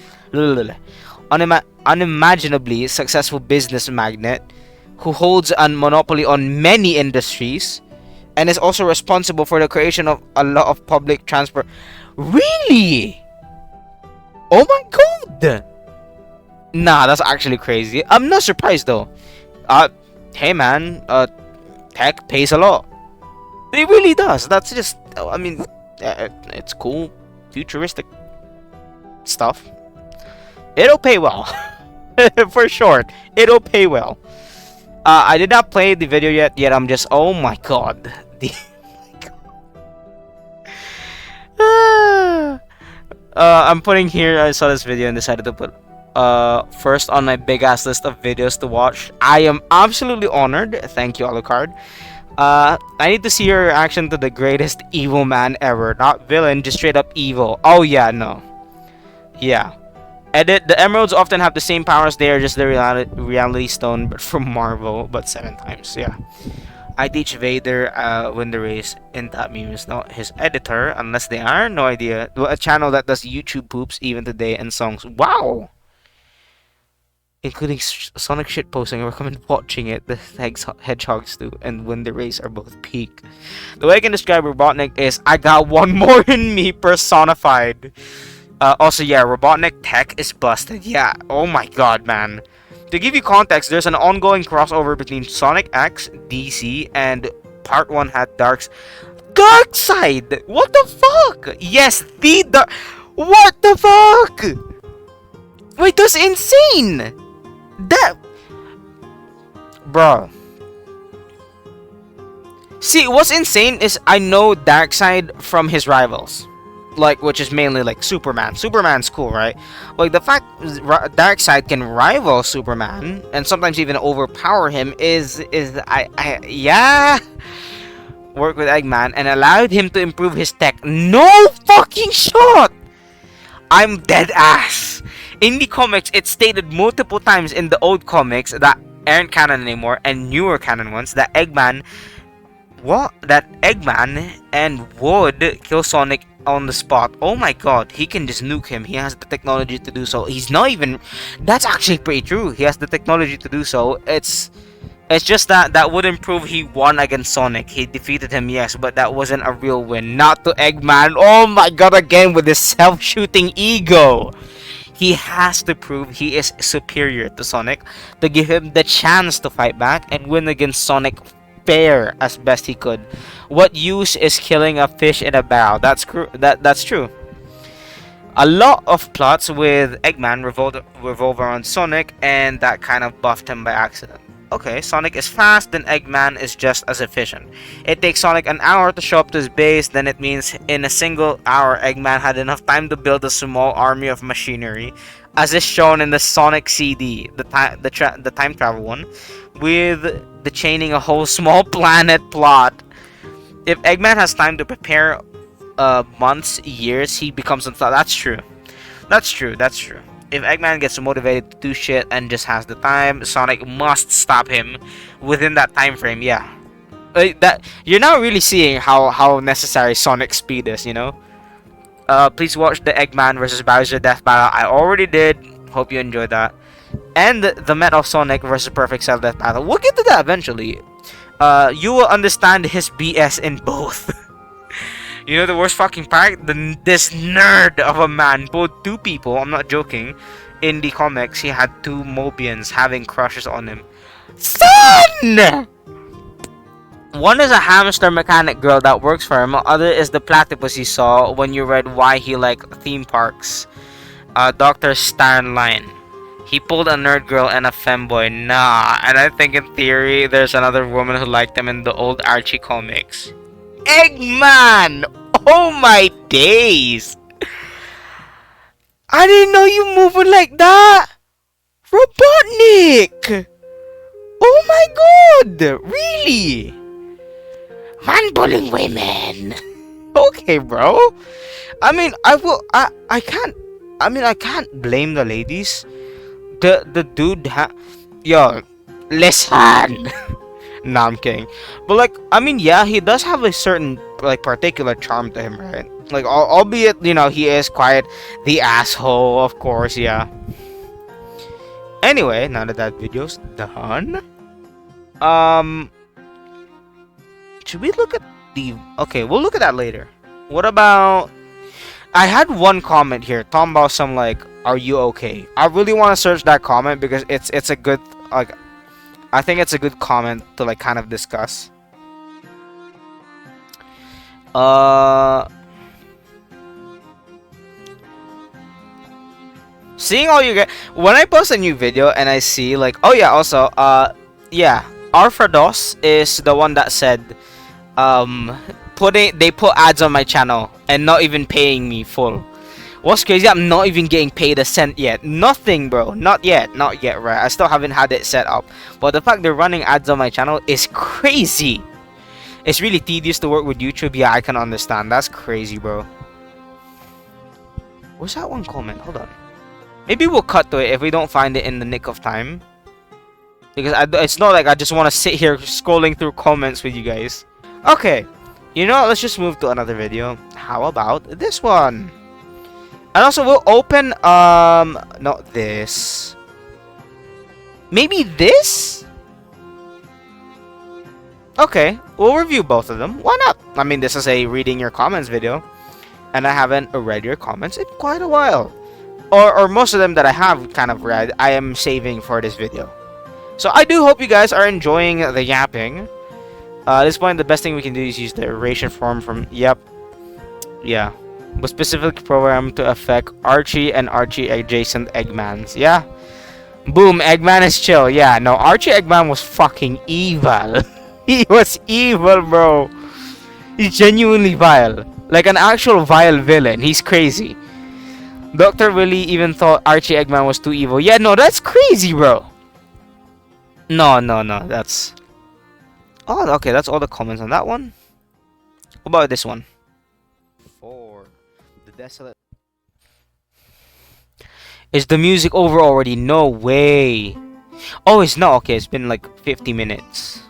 successful business magnate who holds a monopoly on many industries and is also responsible for the creation of a lot of public transport. Really? Oh my god! Nah, that's actually crazy. I'm not surprised though. Hey man, tech pays a lot. It really does. That's just, I mean, it's cool, futuristic stuff. It'll pay well. For sure. It'll pay well. I did not play the video yet I'm just, oh my god. I'm putting here, I saw this video and decided to put first on my big ass list of videos to watch. I am absolutely honored. Thank you, Alucard. I need to see your reaction to the greatest evil man ever. Not villain, just straight up evil. Oh yeah, no. Yeah. Edit, the emeralds often have the same powers. They are just the reality stone, but from Marvel, but 7 times. Yeah. I teach Vader win the race, and that meme is not his editor, unless they are. No idea. A channel that does YouTube poops even today and songs. Wow! Including Sonic shit posting, I recommend watching it. The Hedgehogs do and Win the Race are both peak. The way I can describe Robotnik is I got one more in me personified. Also, yeah, Robotnik tech is busted. Yeah, oh my god, man. To give you context, there's an ongoing crossover between Sonic X, DC, and Part 1 had Darkseid! What the fuck? Yes, what the fuck? Wait, that's insane! Bro. See, what's insane is I know Darkseid from his rivals. Like, which is mainly like Superman. Superman's cool, right? Like, the fact Darkseid can rival Superman and sometimes even overpower him yeah. Work with Eggman and allowed him to improve his tech. No fucking shot! I'm dead ass. In the comics, it's stated multiple times in the old comics that aren't canon anymore and newer canon ones that Eggman and would kill Sonic on the spot. Oh my god, he can just nuke him. He has the technology to do so. He's not even... That's actually pretty true. He has the technology to do so. It's just that wouldn't prove he won against Sonic. He defeated him, yes, but that wasn't a real win. Not to Eggman. Oh my god, again with his self-shooting ego. He has to prove he is superior to Sonic to give him the chance to fight back and win against Sonic fair as best he could. What use is killing a fish in a barrel? That's true. A lot of plots with Eggman revolve around Sonic, and that kind of buffed him by accident. Okay, Sonic is fast, then Eggman is just as efficient. It takes Sonic an hour to show up to his base, then it means in a single hour Eggman had enough time to build a small army of machinery, as is shown in the Sonic CD, the time travel one, with the chaining a whole small planet plot. If Eggman has time to prepare months, years, he becomes unstoppable. That's true. That's true. That's true. If Eggman gets motivated to do shit and just has the time, Sonic must stop him within that time frame. Yeah, that you're now really seeing how necessary Sonic speed is. You know. Please watch the Eggman versus Bowser death battle. I already did. Hope you enjoyed that. And the Metal Sonic versus Perfect Cell death battle. We'll get to that eventually. You will understand his BS in both. You know the worst fucking part? This nerd of a man pulled two people, I'm not joking, in the comics. He had two Mobians having crushes on him. Son! One is a hamster mechanic girl that works for him. Other is the platypus you saw when you read why he liked theme parks. Dr. Stan Line. He pulled a nerd girl and a femboy. Nah, and I think in theory there's another woman who liked him in the old Archie comics. Eggman! Oh my days! I didn't know you moving like that! Robotnik! Oh my god! Really? Man bullying women! Okay, bro. I mean, I can't blame the ladies. The dude yo, listen. Nah, I'm kidding. But like, I mean, yeah, he does have a certain like particular charm to him, right? Like, albeit you know he is quite the asshole, of course, yeah. Anyway, now that video's done, should we look at the? Okay, we'll look at that later. What about? I had one comment here talking about some like, "Are you okay?" I really want to search that comment because it's a good like. I think it's a good comment to like kind of discuss. Seeing all you guys when I post a new video and I see like, oh yeah, also yeah, Arfrados is the one that said they put ads on my channel and not even paying me full. What's crazy, I'm not even getting paid a cent yet. Nothing, bro. Not yet, right? I still haven't had it set up. But the fact they're running ads on my channel is crazy. It's really tedious to work with YouTube. Yeah, I can understand. That's crazy, bro. Where's that one comment? Hold on. Maybe we'll cut to it if we don't find it in the nick of time. Because it's not like I just want to sit here scrolling through comments with you guys. Okay. You know, let's just move to another video. How about this one? And also we'll open not this. Maybe this? Okay, we'll review both of them. Why not? I mean, this is a reading your comments video, and I haven't read your comments in quite a while. Or most of them that I have kind of read, I am saving for this video. So I do hope you guys are enjoying the yapping. At this point, the best thing we can do is use the erasure form from yep. Yeah. But specifically programmed to affect Archie and Archie adjacent Eggmans. Yeah. Boom, Eggman is chill. Yeah, no, Archie Eggman was fucking evil. He was evil, bro. He's genuinely vile. Like an actual vile villain. He's crazy. Dr. Willy even thought Archie Eggman was too evil. Yeah, no, that's crazy, bro. No, that's... Oh, okay, that's all the comments on that one. What about this one? The desolate... Is the music over already? No way. Oh, it's not. Okay, it's been like 50 minutes.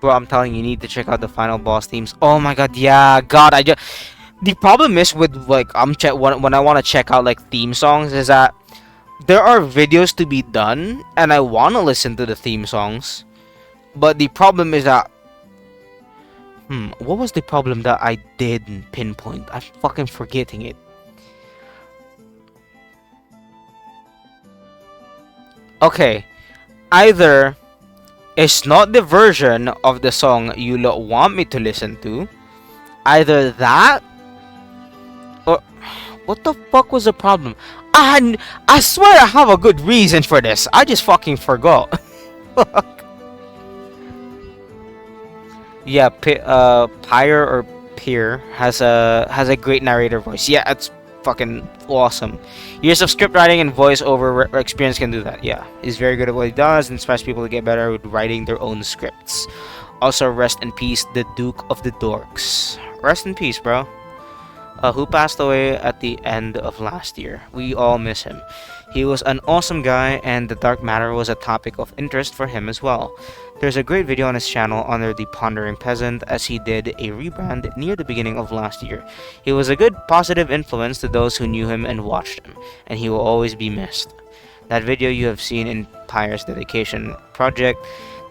Bro, I'm telling you, you need to check out the final boss themes. Oh my god, yeah. God, I just... The problem is with, like, when I want to check out, like, theme songs is that there are videos to be done, and I want to listen to the theme songs. But the problem is that... what was the problem that I didn't pinpoint? I'm fucking forgetting it. Okay, either it's not the version of the song you lot want me to listen to, either that, or what the fuck was the problem? And I swear I have a good reason for this. I just fucking forgot. Yeah, Pyre or Pier has a great narrator voice. Yeah, it's fucking awesome. Years of script writing and voiceover experience can do that. Yeah, he's very good at what he does and inspires people to get better with writing their own scripts. Also, rest in peace, the Duke of the Dorks. Rest in peace, bro. Who passed away at the end of last year. We all miss him. He was an awesome guy, and the dark matter was a topic of interest for him as well. There's a great video on his channel under the Pondering Peasant as he did a rebrand near the beginning of last year. He was a good positive influence to those who knew him and watched him, and he will always be missed. That video you have seen in Pyre's dedication project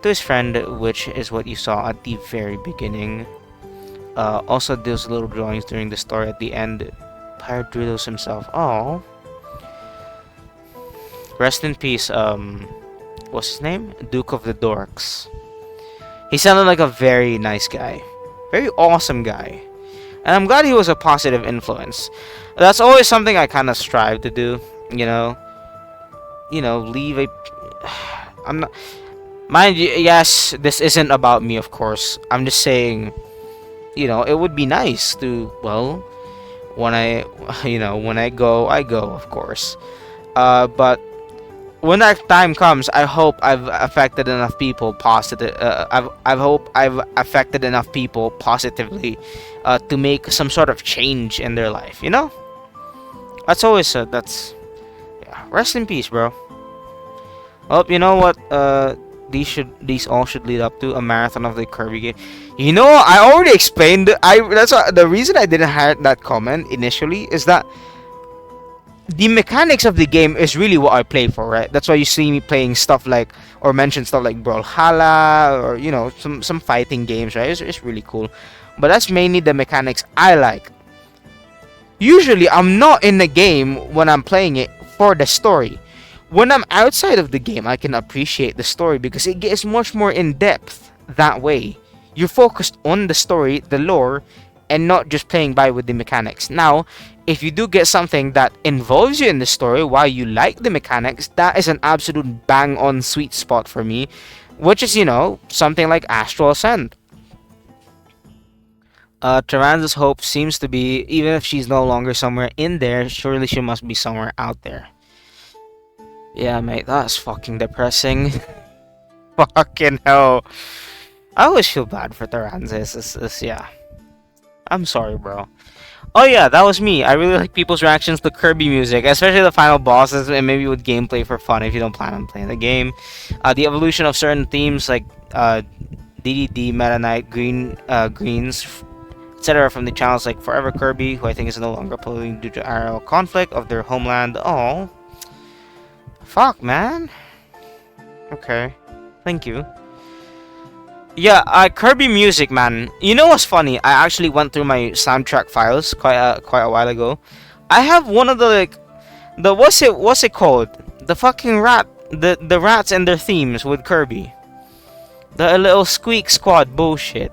to his friend, which is what you saw at the very beginning. Also, those little drawings during the story at the end. Pyre drew those himself. Oh. Rest in peace, what's his name? Duke of the Dorks. He sounded like a very nice guy. Very awesome guy. And I'm glad he was a positive influence. That's always something I kind of strive to do, you know. You know, leave a... I'm not... Mind you, yes, this isn't about me, of course. I'm just saying, you know, it would be nice to, well, when I, when I go, of course. But when that time comes, I hope I've affected enough people positive. I hope I've affected enough people positively, to make some sort of change in their life. You know, that's always that's. Yeah. Rest in peace, bro. Well, you know what? These all should lead up to a marathon of the Kirby game. You know, I already explained. That's the reason I didn't have that comment initially is that the mechanics of the game is really what I play for, right? That's why you see me playing stuff like, or mention stuff like Brawlhalla, or you know, some fighting games, right? It's really cool, but that's mainly the mechanics I like. Usually, I'm not in the game when I'm playing it for the story. When I'm outside of the game, I can appreciate the story because it gets much more in depth that way. You're focused on the story, the lore, and not just playing by with the mechanics. Now, if you do get something that involves you in the story while you like the mechanics, that is an absolute bang-on sweet spot for me, which is, you know, something like Astral Ascent. Tyranza's hope seems to be, even if she's no longer somewhere in there, surely she must be somewhere out there. Yeah, mate, that's fucking depressing. Fucking hell. I always feel bad for Tyranza. Yeah. I'm sorry, bro. Oh yeah, that was me. I really like people's reactions to Kirby music, especially the final bosses, and maybe with gameplay for fun if you don't plan on playing the game. The evolution of certain themes like DDD, Meta Knight, Greens, etc. from the channels like Forever Kirby, who I think is no longer uploading due to aerial conflict of their homeland. Oh. Fuck, man. Okay. Thank you. Yeah, Kirby music, man. You know what's funny? I actually went through my soundtrack files quite a while ago. I have one of the what's it called? The fucking the rats and their themes with Kirby. The little Squeak Squad bullshit.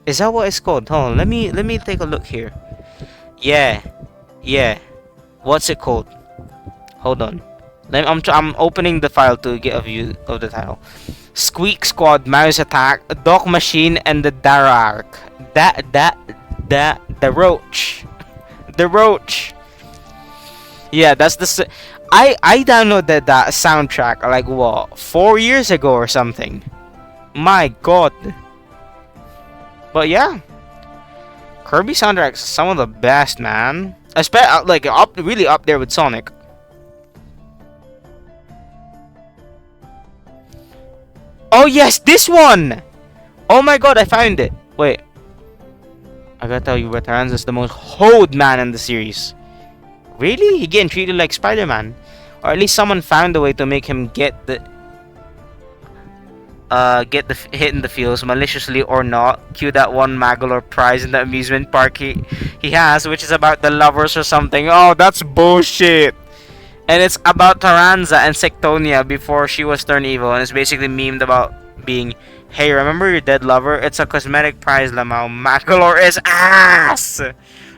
Is that what it's called? Hold on, let me take a look here. Yeah. What's it called? Hold on. I'm opening the file to get a view of the title. Squeak Squad, Mouse Attack, Dog Machine, and the Darak. The Roach. The Roach. Yeah, that's the... I downloaded that soundtrack like, what, 4 years ago or something. My god. But yeah. Kirby soundtracks, some of the best, man. Especially, like, really up there with Sonic. Oh yes, this one! Oh my god, I found it. Wait. I gotta tell you, Tyranza is the most hoed man in the series. Really? He getting treated like Spider-Man. Or at least someone found a way to make him get the hit in the feels, maliciously or not. Cue that one Magalore prize in the amusement park he has, which is about the lovers or something. Oh, that's bullshit. And it's about Tyranza and Sectonia before she was turned evil, and it's basically memed about being, hey, remember your dead lover? It's a cosmetic prize, Lamau. Magalore is ass!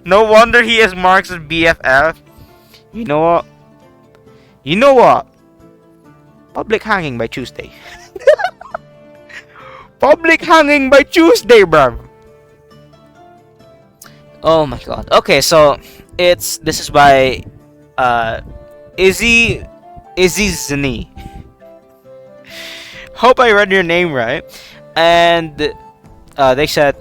No wonder he is Mark's BFF. You know what? You know what? Public hanging by Tuesday. Public hanging by Tuesday, bruv. Oh my god. Okay, so This is by uh Izzy Zni. Hope I read your name right. And they said,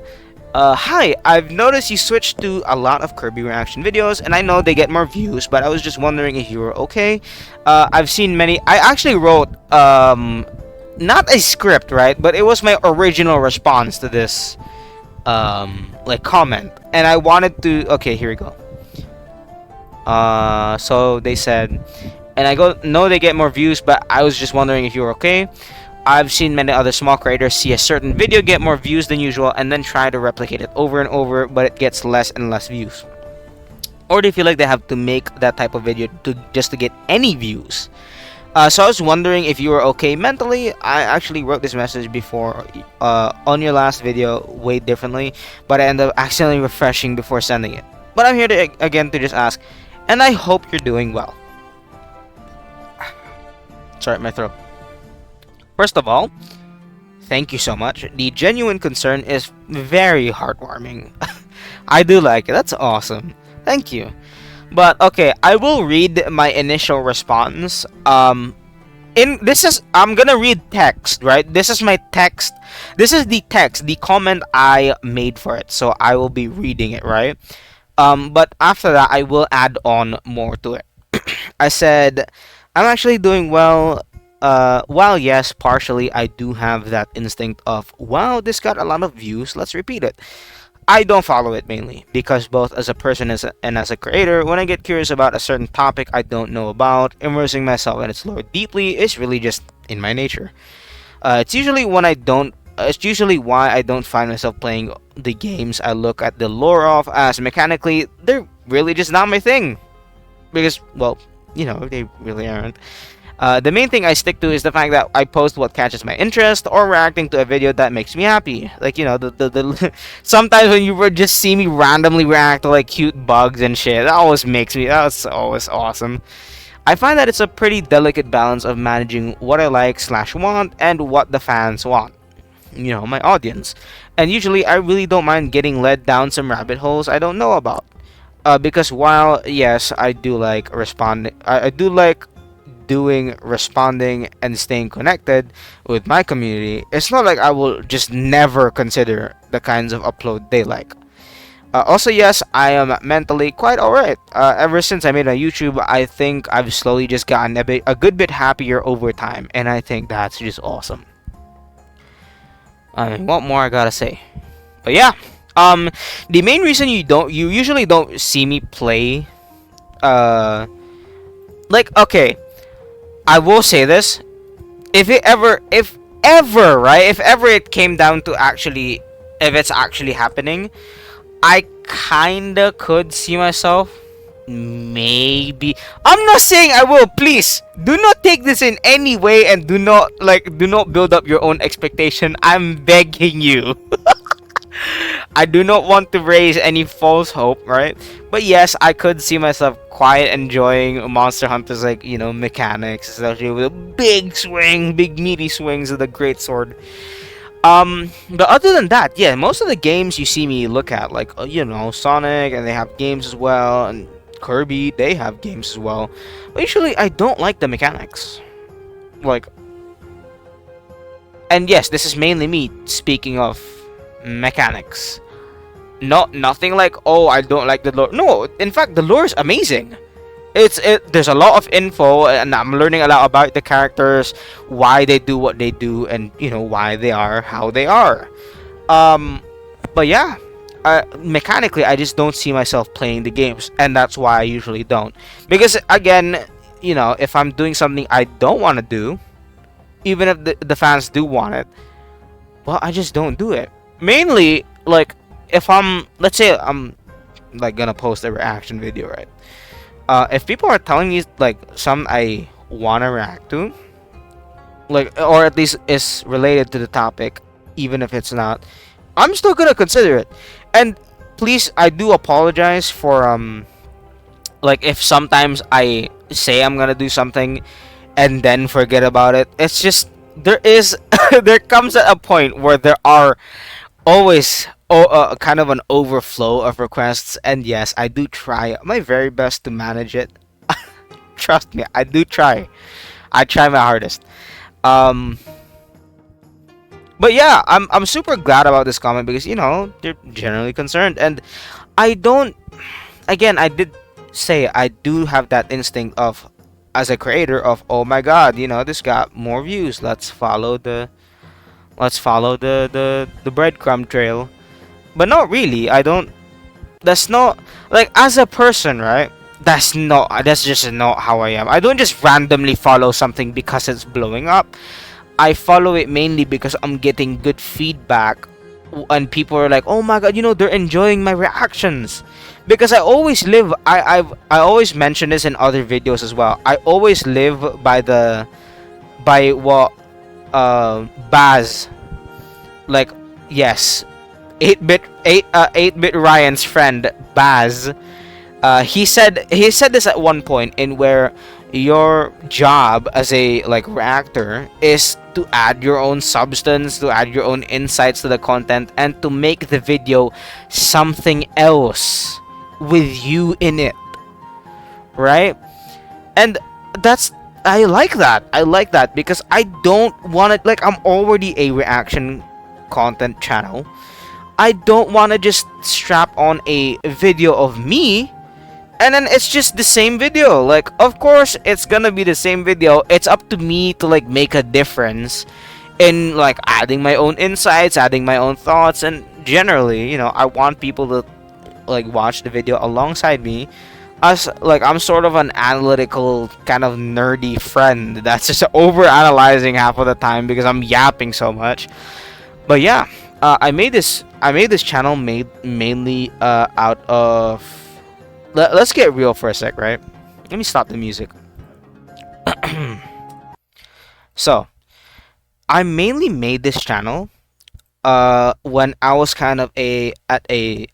hi, I've noticed you switched to a lot of Kirby reaction videos, and I know they get more views, but I was just wondering if you were okay. I've seen many. I actually wrote, not a script, right? But it was my original response to this, like, comment. And I wanted to. Okay, here we go. So they said, and I go, no, they get more views, but I was just wondering if you were okay. I've seen many other small creators see a certain video get more views than usual and then try to replicate it over and over, but it gets less and less views. Or do you feel like they have to make that type of video just to get any views? So I was wondering if you were okay mentally. I actually wrote this message before on your last video way differently, but I ended up accidentally refreshing before sending it. But I'm here to, again, to just ask, and I hope you're doing well. Sorry, my throat. First of all, thank you so much. The genuine concern is very heartwarming. I do like it. That's awesome. Thank you. But okay, I will read my initial response. I'm gonna read text, right? This is my text. This is the text, the comment I made for it. So I will be reading it, right? But after that, I will add on more to it. I said, I'm actually doing well. While yes, partially I do have that instinct of, wow, this got a lot of views, let's repeat it. I don't follow it mainly because both as a person and as a creator, when I get curious about a certain topic I don't know about, immersing myself in its lore deeply is really just in my nature. It's usually It's usually why I don't find myself playing the games I look at the lore of, as mechanically they're really just not my thing. Because, well, they really aren't. The main thing I stick to is the fact that I post what catches my interest or reacting to a video that makes me happy. Like, the sometimes when you would just see me randomly react to like cute bugs and shit, that's always awesome. I find that it's a pretty delicate balance of managing what I like/want and what the fans want. My audience. And usually I really don't mind getting led down some rabbit holes I don't know about. Because while yes, I do like I do like responding and staying connected with my community, it's not like I will just never consider the kinds of upload they like. Also, yes, I am mentally quite alright. Ever since I made a YouTube, I think I've slowly just gotten a good bit happier over time, and I think that's just awesome. I mean, what more I gotta say? But yeah, the main reason you usually don't see me play, okay, I will say this: if ever it came down to if it's actually happening, I kinda could see myself. Maybe I'm not saying I will. Please do not take this in any way, and do not build up your own expectation. I'm begging you. I do not want to raise any false hope, right? But yes, I could see myself quite enjoying Monster Hunter's mechanics, especially with a big meaty swings of the great sword. But other than that, yeah, most of the games you see me look at, like Sonic, and they have games as well, and Kirby, they have games as well. But usually, I don't like the mechanics. And yes, this is mainly me speaking of mechanics. Nothing like, oh, I don't like the lore. No, in fact, the lore is amazing. There's a lot of info, and I'm learning a lot about the characters, why they do what they do, and why they are how they are. But yeah, mechanically, I just don't see myself playing the games, and that's why I usually don't. Because again, if I'm doing something I don't want to do, even if the fans do want it, well, I just don't do it. Mainly, if let's say I'm gonna post a reaction video, right? If people are telling me some I wanna react to, or at least is related to the topic, even if it's not, I'm still gonna consider it. And please, I do apologize for if sometimes I say I'm gonna do something and then forget about it. It's just there comes at a point where there are always kind of an overflow of requests, and yes, I do try my very best to manage it. Trust me, I do try. I try my hardest. Um, but yeah, I'm super glad about this comment because they're generally concerned, and I don't. Again, I did say I do have that instinct of, as a creator, of, oh my god, this got more views. Let's follow the breadcrumb trail. But not really. I don't. That's not like, as a person, right? That's just not how I am. I don't just randomly follow something because it's blowing up. I follow it mainly because I'm getting good feedback, and people are like, "Oh my god, they're enjoying my reactions." Because I always live. I always mention this in other videos as well. I always live by what Baz, like, yes, 8-bit Ryan's friend Baz. He said this at one point, in where your job as a, like, reactor is to add your own substance, to add your own insights to the content, and to make the video something else with you in it, right? And that's I like that. I like that because I don't want it, like, I'm already a reaction content channel. I don't want to just strap on a video of me and then it's just the same video. Like, of course it's gonna be the same video. It's up to me to, like, make a difference in, like, adding my own insights, adding my own thoughts, and generally, I want people to, like, watch the video alongside me, as, like, I'm sort of an analytical kind of nerdy friend that's just over analyzing half of the time because I'm yapping so much. But yeah, I made this channel made mainly out of. Let's get real for a sec, right? Let me stop the music. So, I mainly made this channel when I was kind of a at a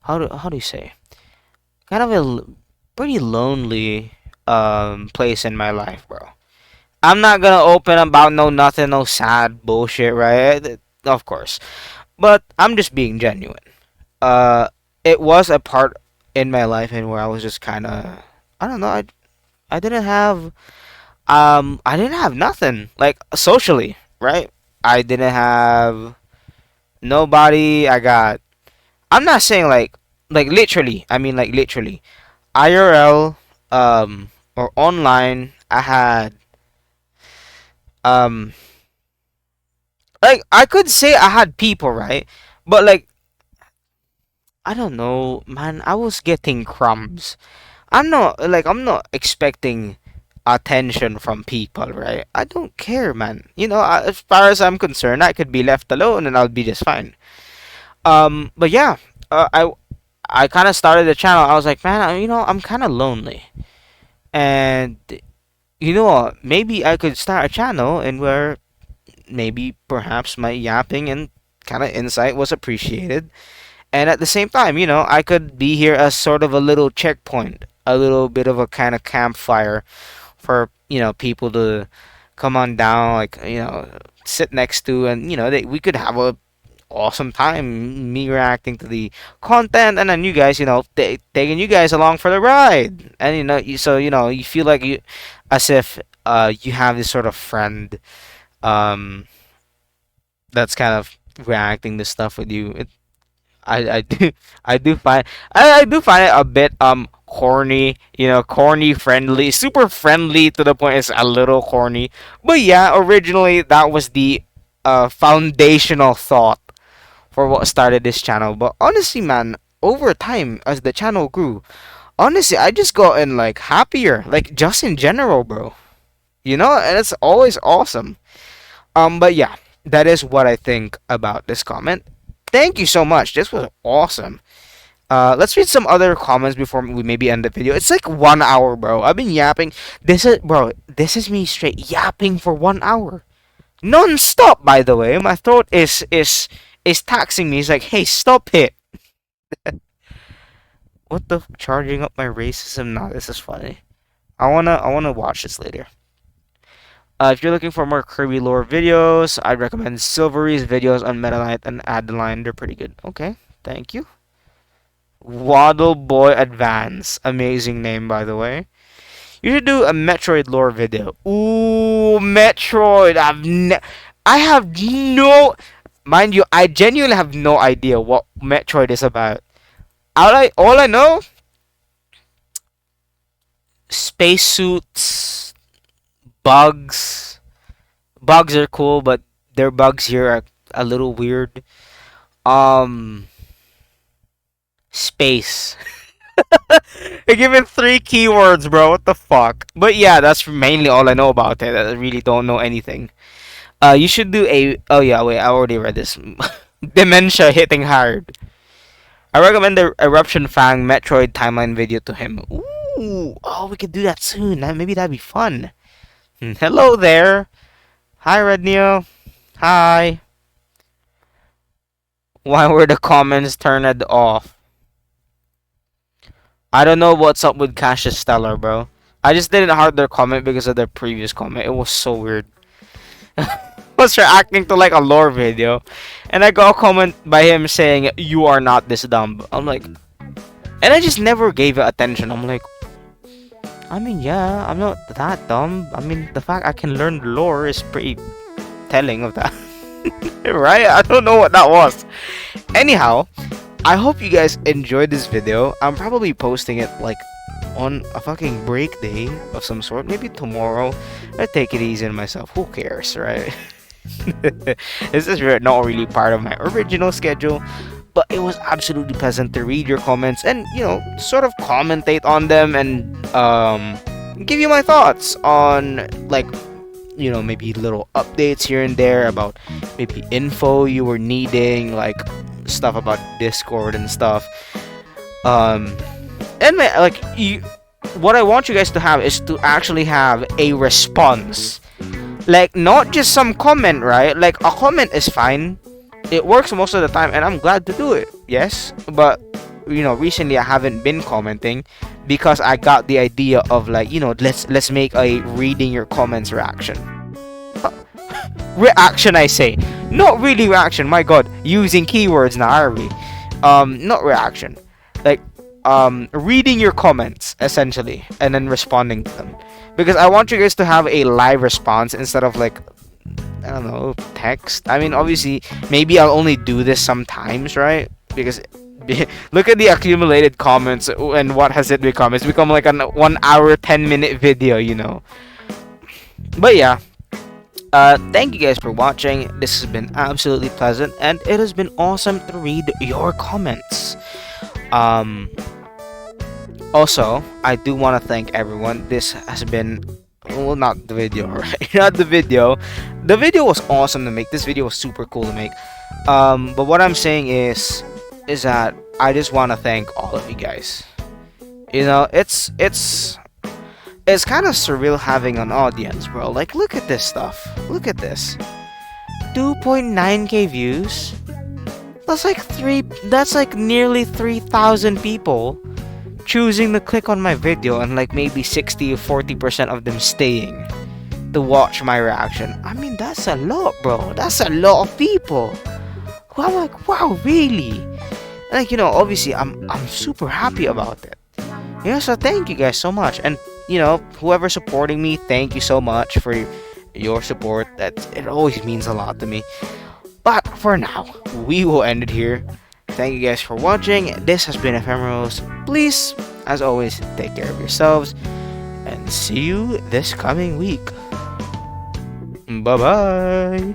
how do you say, kind of pretty lonely place in my life, bro. I'm not gonna open about no nothing, no sad bullshit, right? Of course, but I'm just being genuine. Uh, it was a part in my life in where I was just kind of, I don't know. I didn't have nothing, like, socially, right? I didn't have nobody. I'm not saying, like literally. I mean, like, literally. IRL, or online. I had, um like, I could say I had people, right? But, like, I don't know, man. I was getting crumbs. I'm not expecting attention from people, right? I don't care, man. As far as I'm concerned, I could be left alone and I'll be just fine. But yeah, I kind of started the channel. I was like, man, I'm kind of lonely, and maybe I could start a channel and where maybe perhaps my yapping and kind of insight was appreciated. And at the same time, I could be here as sort of a little checkpoint, a little bit of a kind of campfire for, people to come on down, like, sit next to, and, we could have a awesome time, me reacting to the content, and then you guys, taking you guys along for the ride. And, you feel like as if you have this sort of friend, um, that's kind of reacting to stuff with you. I do I do find it a bit corny, corny friendly, super friendly to the point it's a little corny. But yeah, originally that was the foundational thought for what started this channel. But honestly, man, over time as the channel grew, honestly, I just gotten, like, happier, like, just in general, bro. And it's always awesome. But yeah, that is what I think about this comment. Thank you so much. This was awesome. Let's read some other comments before we maybe end the video. It's like 1 hour, bro. I've been yapping. This is me straight yapping for 1 hour, non-stop. By the way, my throat is taxing me. It's like, hey, stop it. What the charging up my racism? Nah, this is funny. I wanna watch this later. If you're looking for more Kirby lore videos, I'd recommend Silvery's videos on Meta Knight and Adeline. They're pretty good. Okay, thank you. Waddle Boy Advance. Amazing name, by the way. You should do a Metroid lore video. Ooh, Metroid. I have no... Mind you, I genuinely have no idea what Metroid is about. All I know... Spacesuits, bugs. Bugs are cool, but their bugs here are a little weird. Um... Space. You're given three keywords, bro. What the fuck? But yeah, that's mainly all I know about it. I really don't know anything. You should do a. Oh yeah, wait. I already read this. Dementia hitting hard. I recommend the Eruption Fang Metroid timeline video to him. Ooh. Oh, we could do that soon. Maybe that'd be fun. Hello there. Hi, Red Neo. Hi. Why were the comments turned off? I don't know what's up with Cassius Stellar, bro. I just didn't heart their comment because of their previous comment. It was so weird. Was reacting to like a lore video, and I got a comment by him saying, "You are not this dumb." I'm like, and I just never gave it attention. I'm like, I mean, yeah, I'm not that dumb. I mean, the fact I can learn the lore is pretty telling of that, right? I don't know what that was. Anyhow, I hope you guys enjoyed this video. I'm probably posting it like on a fucking break day of some sort. Maybe tomorrow. I take it easy on myself. Who cares, right? This is not really part of my original schedule, but it was absolutely pleasant to read your comments and, you know, sort of commentate on them and give you my thoughts on, like, you know, maybe little updates here and there about maybe info you were needing, like stuff about Discord and stuff. And like, what I want you guys to have is to actually have a response, like not just some comment, right? Like a comment is fine, it works most of the time, and I'm glad to do it. Yes, but you know, recently I haven't been commenting because I got the idea of, like, you know, let's make a reading your comments reaction. Reaction, I say, not really reaction. My God, using keywords now, are we? Not reaction, like reading your comments essentially and then responding to them, because I want you guys to have a live response instead of like, I don't know, text. I mean, obviously maybe I'll only do this sometimes, right? Because look at the accumulated comments, and what has it become? It's become like a 1 hour 10-minute video, you know. But yeah, thank you guys for watching. This has been absolutely pleasant, and it has been awesome to read your comments. Also, I do want to thank everyone. This has been, well, not the video, right? Not the video. The video was awesome to make. This video was super cool to make. But what I'm saying is that I just want to thank all of you guys. You know, it's kind of surreal having an audience, bro. Like, look at this stuff. Look at this. 2.9k views. That's like nearly 3,000 people choosing to click on my video, and like maybe 60 or 40% of them staying to watch my reaction. I mean, that's a lot, bro. That's a lot of people. I'm like, wow, really? Like, you know, obviously I'm super happy about it. You know, so thank you guys so much. And you know, whoever's supporting me, thank you so much for your support. That it always means a lot to me. But for now, we will end it here. Thank you guys for watching. This has been Ephemerals. Please, as always, take care of yourselves, and see you this coming week. Bye bye.